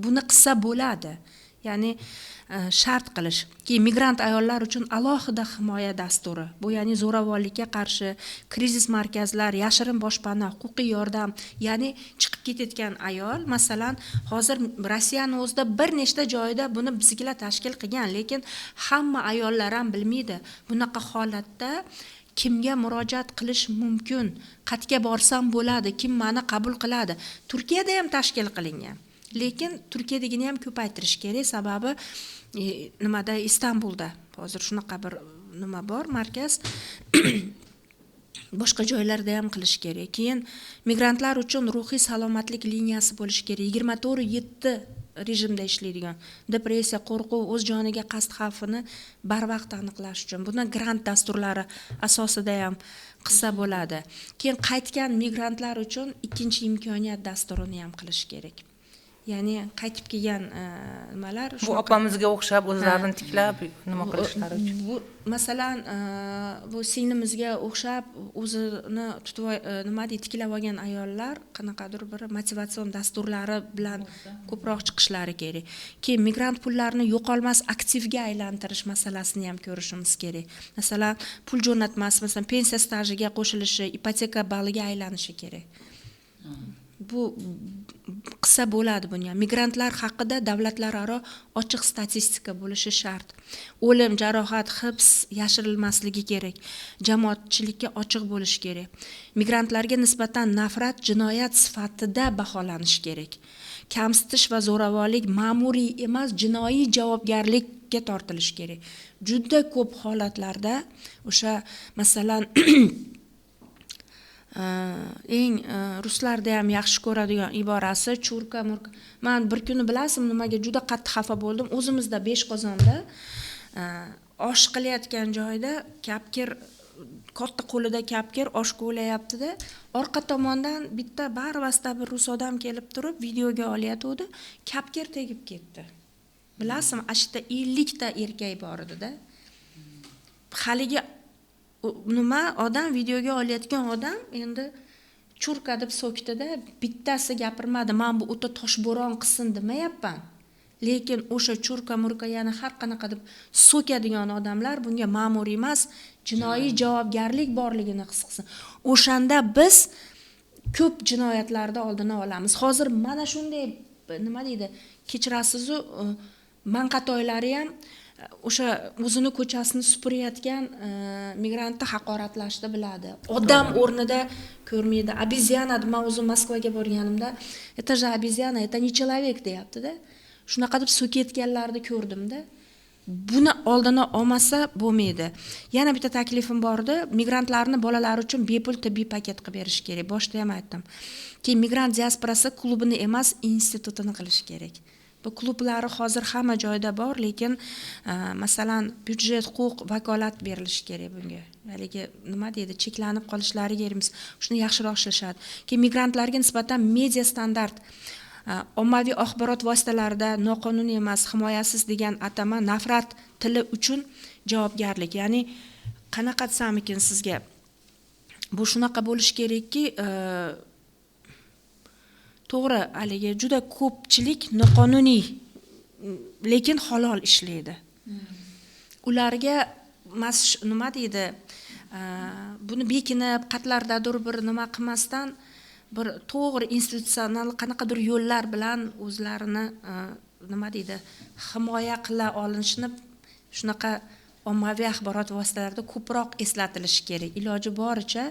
Buni qilsa bo'ladi. Ya'ni shart qilish. Keyin migrant ayollar uchun alohida himoya dasturi. Bu ya'ni zo'ravonlikka qarshi krizis markazlar, yashirin boshpana, huquqiy yordam, ya'ni chiqib ketayotgan ayol, masalan, hozir Rossiyaning o'zida bir nechta joyda buni bizgilar tashkil qilgan, lekin hamma ayollar ham bilmaydi. Bunaqa holatda kimga murojaat qilish mumkin? Qayerga borsam bo'ladi? Kim meni qabul qiladi? Turkiyada ham tashkil qilingan. Lekin Turkiyadagini ham ko'paytirish kerak, sababi nimada Istanbulda hozir shunaqa bir nima bor, markaz. Boshqa joylarda ham qilish kerak. Keyin migrantlar uchun ruhiy salomatlik liniyasi bo'lishi kerak. 24/7 rejimda ishlaydigan. Depressiya, qo'rquv, o'z joniga qasd xavfini barvaqt aniqlash uchun. Buni grant dasturlari asosida ham qilsa bo'ladi. Keyin qaytgan migrantlar uchun ikkinchi imkoniyat dasturini ham qilish kerak. Ya'ni qaytib kelgan nimalar bu opamizga o'xshab o'zlarini tiklab nima qilishlari uchun. Bu masalan bu singlimizga o'xshab o'zini tutib nima deydi tiklab olgan ayollar qanaqadir bir motivatsion dasturlari bilan ko'proq chiqishlari kerak. Keyin migrant pullarini yo'qolmas aktivga aylantirish masalasini ham ko'rishimiz kerak. Masalan, pul jo'natmas, masalan, pensiya stajiga qo'shilishi, ipoteka baliga aylanishi kerak. Bu qilsa bo'ladi buni. Migrantlar haqida davlatlararo ochiq statistika bo'lishi shart. O'lim, jarohat, hibs yashirilmasligi kerak. Jamoatchilikka ochiq bo'lishi kerak. Migrantlarga nisbatan nafrat jinoyat sifatida baholanishi kerak. Kamsitish va zo'ravonlik ma'muriy emas, jinoiy javobgarlikka tortilishi kerak. Juda ko'p holatlarda o'sha masalan eng ruslarda ham yaxshi ko'radigan iborasi churka murka. Men bir kuni bilasizmi nimaga juda qattiq xafa bo'ldim. O'zimizda Beshqozonda osh qilayotgan joyda kapkir katta qo'lida kapkir osh qo'ylayapti-da, orqa tomondan bitta barvasta bir rus odam kelib turib videoga olyotdi. Kapkir tegib ketdi. Bilasizmi, ashta 50 ta erkak bor edi-da. Haligi nima odam videoga olayotgan odam endi churka deb so'kdi-da, bittasi gapirmadi. Men bu o'ta toshbo'ron qilsin demayapman. Lekin o'sha churka murka yana har qanaqa deb so'kadigan odamlar bunga ma'muriy emas, jinoiy javobgarlik borligini his qilsin. O'shanda biz ko'p jinoyatlarda oldini olamiz. Hozir mana shunday nima deydi, kechirasiz-ku, manqatoylari ham o'sha o'zini ko'chasini supurayotgan migrantni haqoratlashni biladi. Odam o'rnida ko'rmaydi. Обезьяна, men o'zim Moskvaga borganimda, "Это же обезьяна, это не человек" deyapti-da. Shunaqa deb so'kayotganlarni ko'rdim-da. Buni oldini olmasa bo'lmaydi. Yana bitta taklifim bor edi. Migrantlarni bolalar uchun bepul tibbiy paket qilib berish kerak. Boshda ham aytdim. Keyin migrant diasporasi klubini emas, institutini qilish kerak. Bu klublari hozir hamma joyda bor, lekin masalan byudjet, huquq, vakolat berilishi kerak bunga. Haligi nima deydi, cheklanib qolishlariga erimiz. Shuni yaxshiroq ishlashadi. Keyin migrantlarga nisbatan media standart, ommaviy axborot vositalarida noqonuniy emas, himoyasiz degan atama nafrat tili uchun javobgarlik. Ya'ni qanaqa desam ekan sizga? Bu shunaqa bo'lish kerakki, to'g'ri, haligi juda ko'pchilik noqonuniy lekin halol ishlaydi. Ularga nima deydi, buni bekinib, qatlardadir bir nima qilmasdan bir to'g'ri institutsional qanaqadir yo'llar bilan o'zlarini nima deydi, himoya qila olinishini shunaqa ommaviy axborot vositalarida ko'proq eslatilishi kerak. Iloji boricha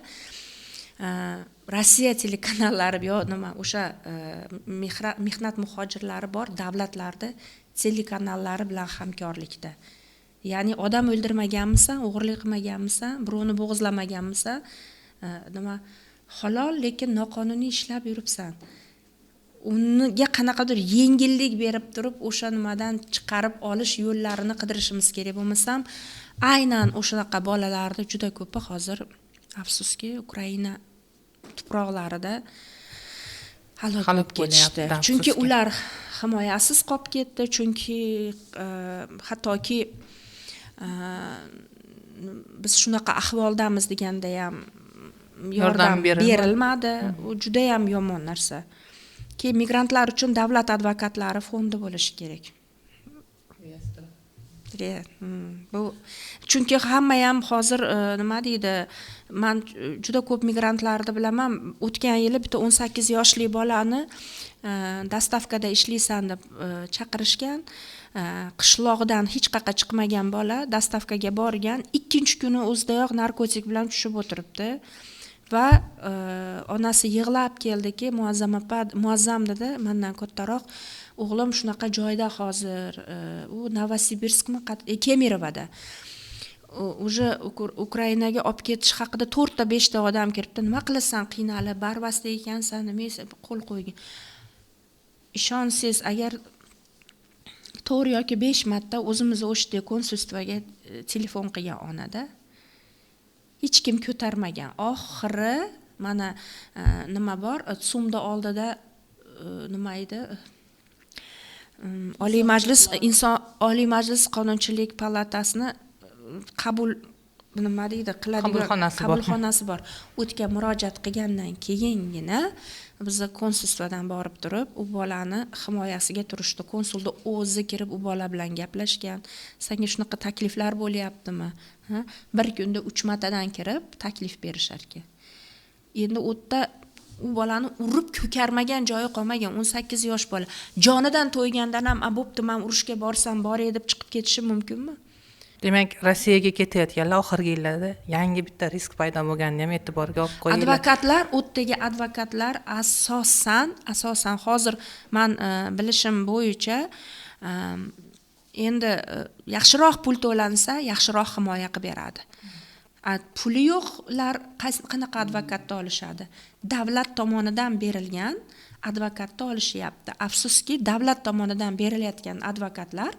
Rossiya telekanallari yo nima o'sha mehnat muhojirlari bor davlatlarda telekanallari bilan hamkorlikda. Ya'ni odam o'ldirmaganmisan, o'g'irlik qilmaganmisan, birovni bo'g'izlamaganmisan, nima halol lekin noqonuniy ishlab yuribsan. Unga qanaqadir yengillik berib turib, o'sha nimadan chiqarib olish yo'llarini qidirishimiz kerak. Bo'lmasam, aynan o'shaqa bolalarni juda ko'pi hozir afsuski Ukraina tuproqlarida halok bo'lib ketishdi. Chunki ular himoyasiz qolib ketdi, chunki hattoki biz shunaqa ahvoldamiz deganda ham yordam berilmadi. U juda ham yomon narsa. Keyin migrantlar uchun davlat advokatlari fondi bo'lishi kerak. Bu chunki hamma ham hozir nima deydi, men juda ko'p migrantlarni bilaman. O'tgan yili bitta 18 yoshli bolani dastavkada ishlaysan deb chaqirishgan. Qishloqdan hech qayerga chiqmagan bola dastavkaga borgan, ikkinchi kuni o'zidayoq narkotik bilan tushib o'tiribdi. Va onasi yig'lab keldiki, muazzam dedi, mendan kattaroq o'g'lim shunaqa joyda hozir, u Novosibirskmi, Kemirovada. Уже Ukrainaga olib ketish haqida 4 ta 5 ta odam kiribdi. Nima qilasan, qiynalib, barbasda ekansan, nima qo'l qo'ygin. Ishonsiz, agar 4 yoki 5 marta o'zimiz o'shdek konsulstvaga telefon qilgan onada hech kim ko'tarmagan. Oxiri mana nima bor, sumda oldida nima edi? Oliy Majlis Qonunchilik palatasini qabul nima deydi, qabulxonasi bor. O'tga murojaat qilgandan keyingina biz konsulstvadan borib turib, u bolani himoyasiga turishdi. Konsulda o'zi kirib u bola bilan gaplashgan. Senga shunaqa takliflar bo'lyaptimi? Bir kunda 3 martadan kirib taklif berishar ekan. Endi o'tda u bolani urib ko'karmagan joyi qolmagan, 18 yosh bola. Jonidan to'ygandan ham bo'pti, men urushga borsam boray deb chiqib ketishi mumkinmi? Demak, Rossiyaga ketayotganlar oxirgi yillarda yangi bitta risk paydo bo'lganini ham e'tiborga olib qo'yinglar. Advokatlar, o'tdagi advokatlar asosan hozir men bilishim bo'yicha endi yaxshiroq pul to'lansa, yaxshiroq himoya qilib beradi. Puli yo'qlar qanaqa advokatni olishadi? Davlat tomonidan berilgan advokatni olishyapti. Afsuski, davlat tomonidan berilayotgan advokatlar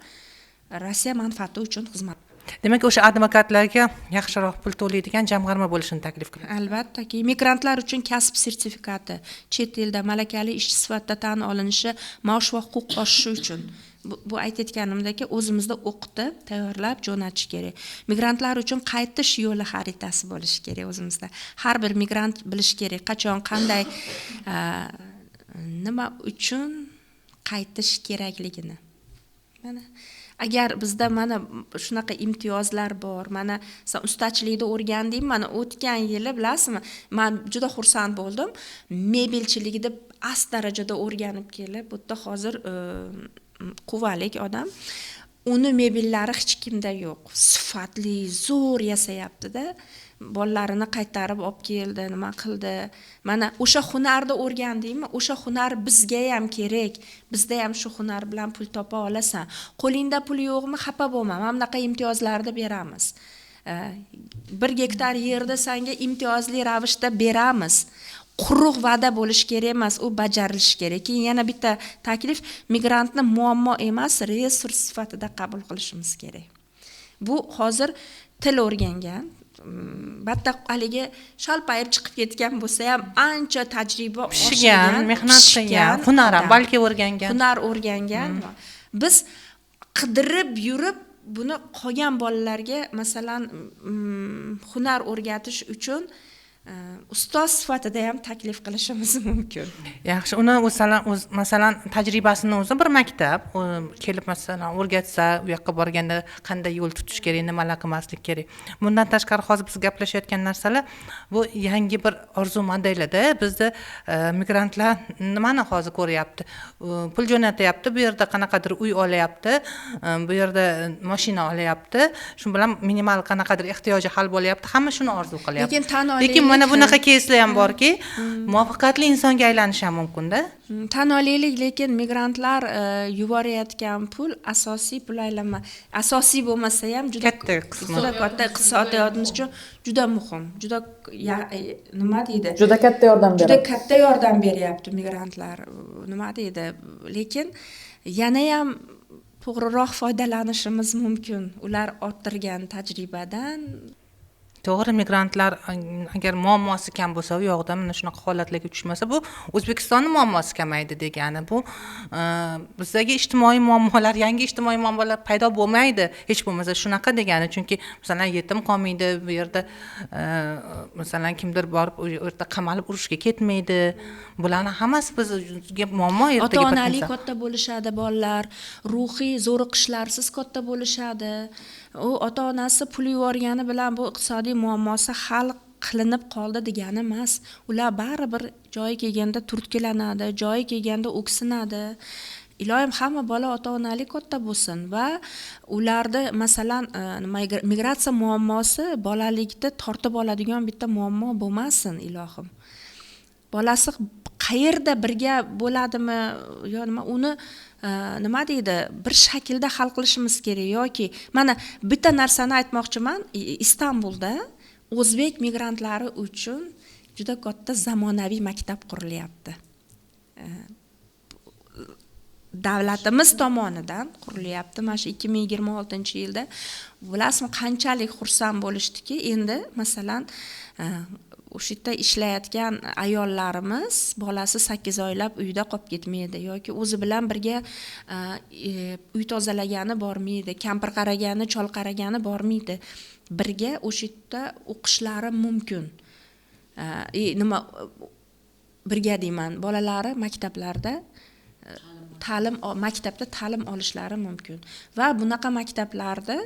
Rossiya manfaati uchun xizmat. Demak, o'sha advokatlarga yaxshiroq pul to'laydigan jamg'arma bo'lishini taklif qiladi. Albattaki, migrantlar uchun kasb sertifikati, chet elda malakali ishchi sifatida tan olinishi, maosh va huquq oshishi uchun. Bu aytayotganimdek, o'zimizda o'qitib, tayyorlab jo'natish kerak. Migrantlar uchun qaytish yo'li xaritasi bo'lishi kerak o'zimizda. Har bir migrant bilish kerak, qachon, qanday, nima uchun qaytish kerakligini. Mana agar bizda mana shunaqa imtiyozlar bor, mana sen ustachilikda o'rgandim, mana o'tgan yili bilasizmi, men juda xursand bo'ldim. Mebelchilikda ast darajada o'rganib kelib, bu yerda hozir quvalik odam. Uni mebellari hech kimda yo'q. Sifatli, zo'r yasayapti-da. Bolalarini qaytarib olib keldi, nima qildi. Mana o'sha hunarni o'rgandingmi? O'sha hunar bizga ham kerak. Bizda ham shu hunar bilan pul topa olasan. Qo'lingda pul yo'qmi? Xafa bo'lma. Mana bunaqa imtiyozlarni beramiz. 1 gektar yerda senga imtiyozli ravishda beramiz. Quruq va'da bo'lish kerak emas, u bajarilishi kerak. Keyin yana bitta taklif, migrantni muammo emas, resurs sifatida qabul qilishimiz kerak. Bu hozir til o'rgangan, batta haligi shalpayib chiqib ketgan bo'lsa ham ancha tajriba oshigan, mehnat qilgan, hunar ham balki o'rgangan. Hunar o'rgangan. Biz qidirib yurib buni qolgan bolalarga masalan hunar o'rgatish uchun ustoz sifatida ham taklif qilishimiz mumkin. Yaxshi, uni masalan tajribasini o'zi bir maktab kelib masalan o'rgatsa, u yoqqa borganda qanday yo'l tutish kerak, nimalar qilmaslik kerak. Bundan tashqari hozir biz gaplashayotgan narsalar bu yangi bir orzu modelida bizda migrantlar nimani hozir ko'ryapti? Pul jo'natyapti, bu yerda qanaqadir uy olyapti, bu yerda mashina olyapti. Shu bilan minimal qanaqadir ehtiyoji hal bo'lyapti. Hamma shuni orzu qilyapti. Lekin mana bunaqa keyslar ham borki, muvaffaqiyatli insonga aylanishi ham mumkin-da. Tan olaylik, lekin migrantlar yuborayotgan pul asosiy pul aylanma. Asosiy bo'lmasa ham juda Katta qismi. juda katta iqtisodiyotimiz uchun juda muhim. Juda nima deydi? Juda katta yordam Juda beradi. katta yordam beryapti migrantlar. Nima deydi? Lekin yana ham to'g'riroq foydalanishimiz mumkin. Ular orttirgan tajribadan. To'g'ri, migrantlar agar muammosi kam bo'lsa, u yoqda mana shunaqa holatlarga tushmasa, bu O'zbekistonning muammosi kamaydi degani. Bu bizdagi ijtimoiy muammolar, yangi ijtimoiy muammolar paydo bo'lmaydi. Hech bo'lmasa shunaqa degani, chunki masalan yetim qolmaydi, bu yerda masalan kimdir borib u yerda qamalib urushga ketmaydi. Bularning hammasi bizga muammo ertaga Ota-onalik katta bo'lishadi bolalar, ruhiy zo'riqishlarsiz katta bo'lishadi. U ota-onasi pul yuborgani bilan bu iqtisodiy muammosi hal qilinib qoldi degani emas. Ular baribir joyi kelganda turtkilanadi, joyi kelganda o'ksinadi. Iloyim hamma bola ota-onalik katta bo'lsin va ularda masalan migratsiya muammosi bolalikda tortib oladigan bitta muammo bo'lmasin, ilohim. Bolasi qayerda birga bo'ladimi yo nima uni nima deydi, bir shaklda hal qilishimiz kerak yoki mana bitta narsani aytmoqchiman, Istanbulda o'zbek migrantlari uchun juda katta zamonaviy maktab qurilyapti. Davlatimiz tomonidan qurilyapti. Mana shu 2026-yilda bilasizmi qanchalik xursand bo'lishdiki, endi masalan o'sha yerda ishlayotgan ayollarimiz bolasi 8 oylab uyda qolib ketmaydi yoki o'zi bilan birga uy tozalagani bormaydi, kampir qaragani, chol qaragani bormaydi. Birga o'sha yerda o'qishlari mumkin. Nima birga deyman, bolalari maktablarda maktabda ta'lim olishlari mumkin va bunaqa maktablarda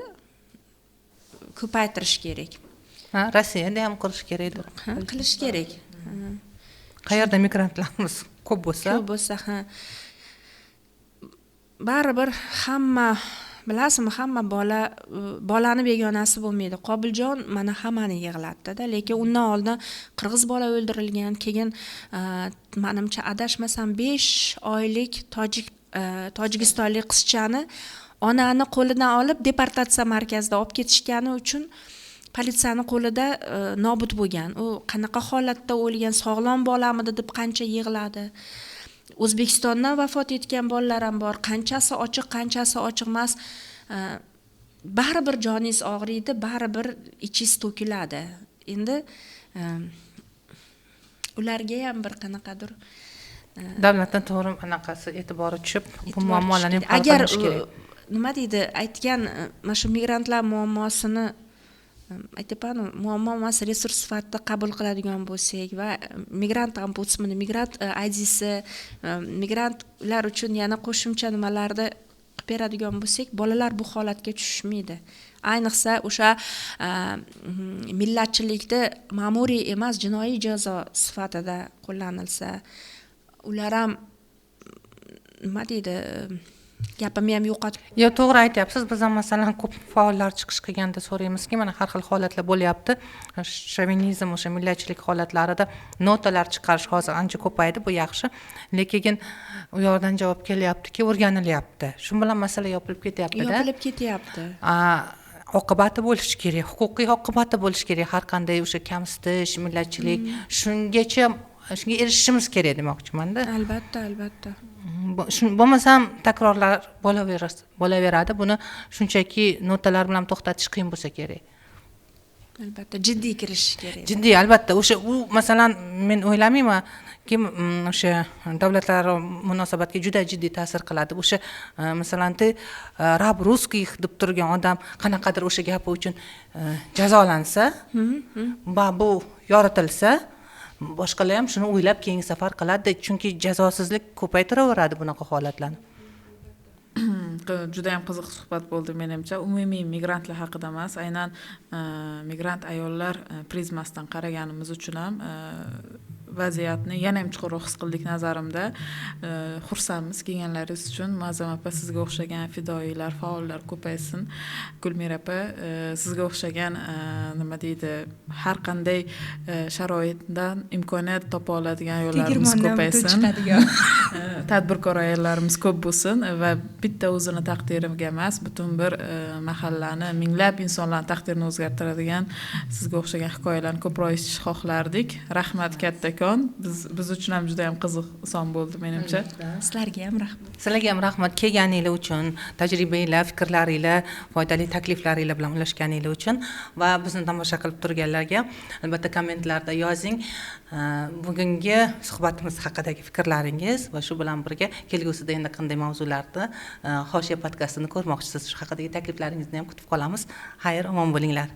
ko'paytirish kerak. Rossiyada ham qilish kerakdir. Qilish kerak. Qayerda migrantlarimiz ko'p bo'lsa, baribir hamma bilasizmi, hamma bolani begonasi bo'lmaydi. Qobiljon mana hammani yig'latdi-da, lekin undan oldin qirg'iz bola o'ldirilgan, keyin menimcha adashmasam 5 oylik tojikistonlik qizchani onani qo'lidan olib deportatsiya markazida olib ketishgani uchun politsiyani qo'lida nobud bo'lgan. U qanaqa holatda o'lgan, sog'lom bolamidi deb qancha yig'ladi. O'zbekistondan vafot etgan bolalar ham bor. Qanchasi ochiq, qanchasi ochiq emas. Baribir joningiz og'riydi, baribir ichingiz to'kiladi. Endi ularga ham bir qanaqadir davlatdan to'g'ri anaqasi e'tibori tushib, bu muammolarni hal qilish kerak. Nima deydi, aytgan mana shu migrantlar muammosini aytaman, muammo emas, resurs sifatida qabul qiladigan bo'lsak va migrant ombudsmani, migrant ID'si, migrantlar uchun yana qo'shimcha nimalarda qilib beradigan bo'lsak, bolalar bu holatga tushmaydi. Ayniqsa o'sha millatchilikda ma'muriy emas, jinoiy jazo sifatida qo'llanilsa, ular ham nima deydi, gapimni ham yo'qotib. Yo, to'g'ri aytyapsiz. Biz ham masalan ko'p faollar chiqish qilganda so'raymizki, mana har xil holatlar bo'lyapti. Shovinizm, o'sha millatchilik holatlarida notalar chiqarish hozir ancha ko'paydi, bu yaxshi. Lekin u yoqdan javob kelyaptiki, o'rganilyapti. Shu bilan masala yopilib ketyapti-da. Yopilib ketyapti. Oqibati bo'lishi kerak, huquqiy oqibati bo'lishi kerak. Har qanday o'sha kamsitish, millatchilik, shunga erishishimiz kerak demoqchiman-da. Albatta. Bo'lmasam takrorlar bo'laveradi. Buni shunchaki notalar bilan to'xtatish qiyin bo'lsa kerak. Albatta, jiddiy kirishish kerak. Jiddiy, albatta. O'sha u masalan men o'ylamaymanki, o'sha davlatlararo munosabatga juda jiddiy ta'sir qiladi. O'sha masalan rab russkih deb turgan odam qanaqadir o'sha gapi uchun jazolansa, va bu yoritilsa, boshqalar ham shuni o'ylab keyingi safar qiladi, chunki jazosizlik ko'paytiraveradi bunaqa holatlarni. Juda ham qiziq suhbat bo'ldi menimcha. Umumiy migrantlar haqida emas, aynan migrant ayollar prizmasidan qaraganimiz uchun ham vaziyatni yana ham chuqurroq his qildik nazarimda. Xursandmiz kelganlaringiz uchun. Muazzam opa, sizga o'xshagan fidoyilar, faollar ko'paysin. Gulmira opa, sizga o'xshagan nima deydi, har qanday sharoitdan imkoniyat topa oladigan yo'llarimiz ko'paysin. Tadbirkor ayollarimiz ko'p bo'lsin va bitta o'zini taqdiriga emas, butun bir mahallani, minglab insonlarning taqdirini o'zgartiradigan sizga o'xshagan hikoyalarni ko'proq eshitish xohlardik. Rahmat kattakon. Biz uchun ham juda ham qiziq son bo'ldi menimcha. Sizlarga ham rahmat. Sizlarga ham rahmat kelganinglar uchun, tajribanglar, fikrlaringlar, foydali takliflaringlar bilan ulashganinglar uchun va bizni tomosha qilib turganlarga albatta kommentlarda yozing. Bugungi suhbatimiz haqidagi fikrlaringiz va shu bilan birga kelgusida endi qanday mavzularda Hoshiya podkastini ko'rmoqchisiz, shu haqidagi takliflaringizni ham kutib qolamiz. Xayr, omon bo'linglar.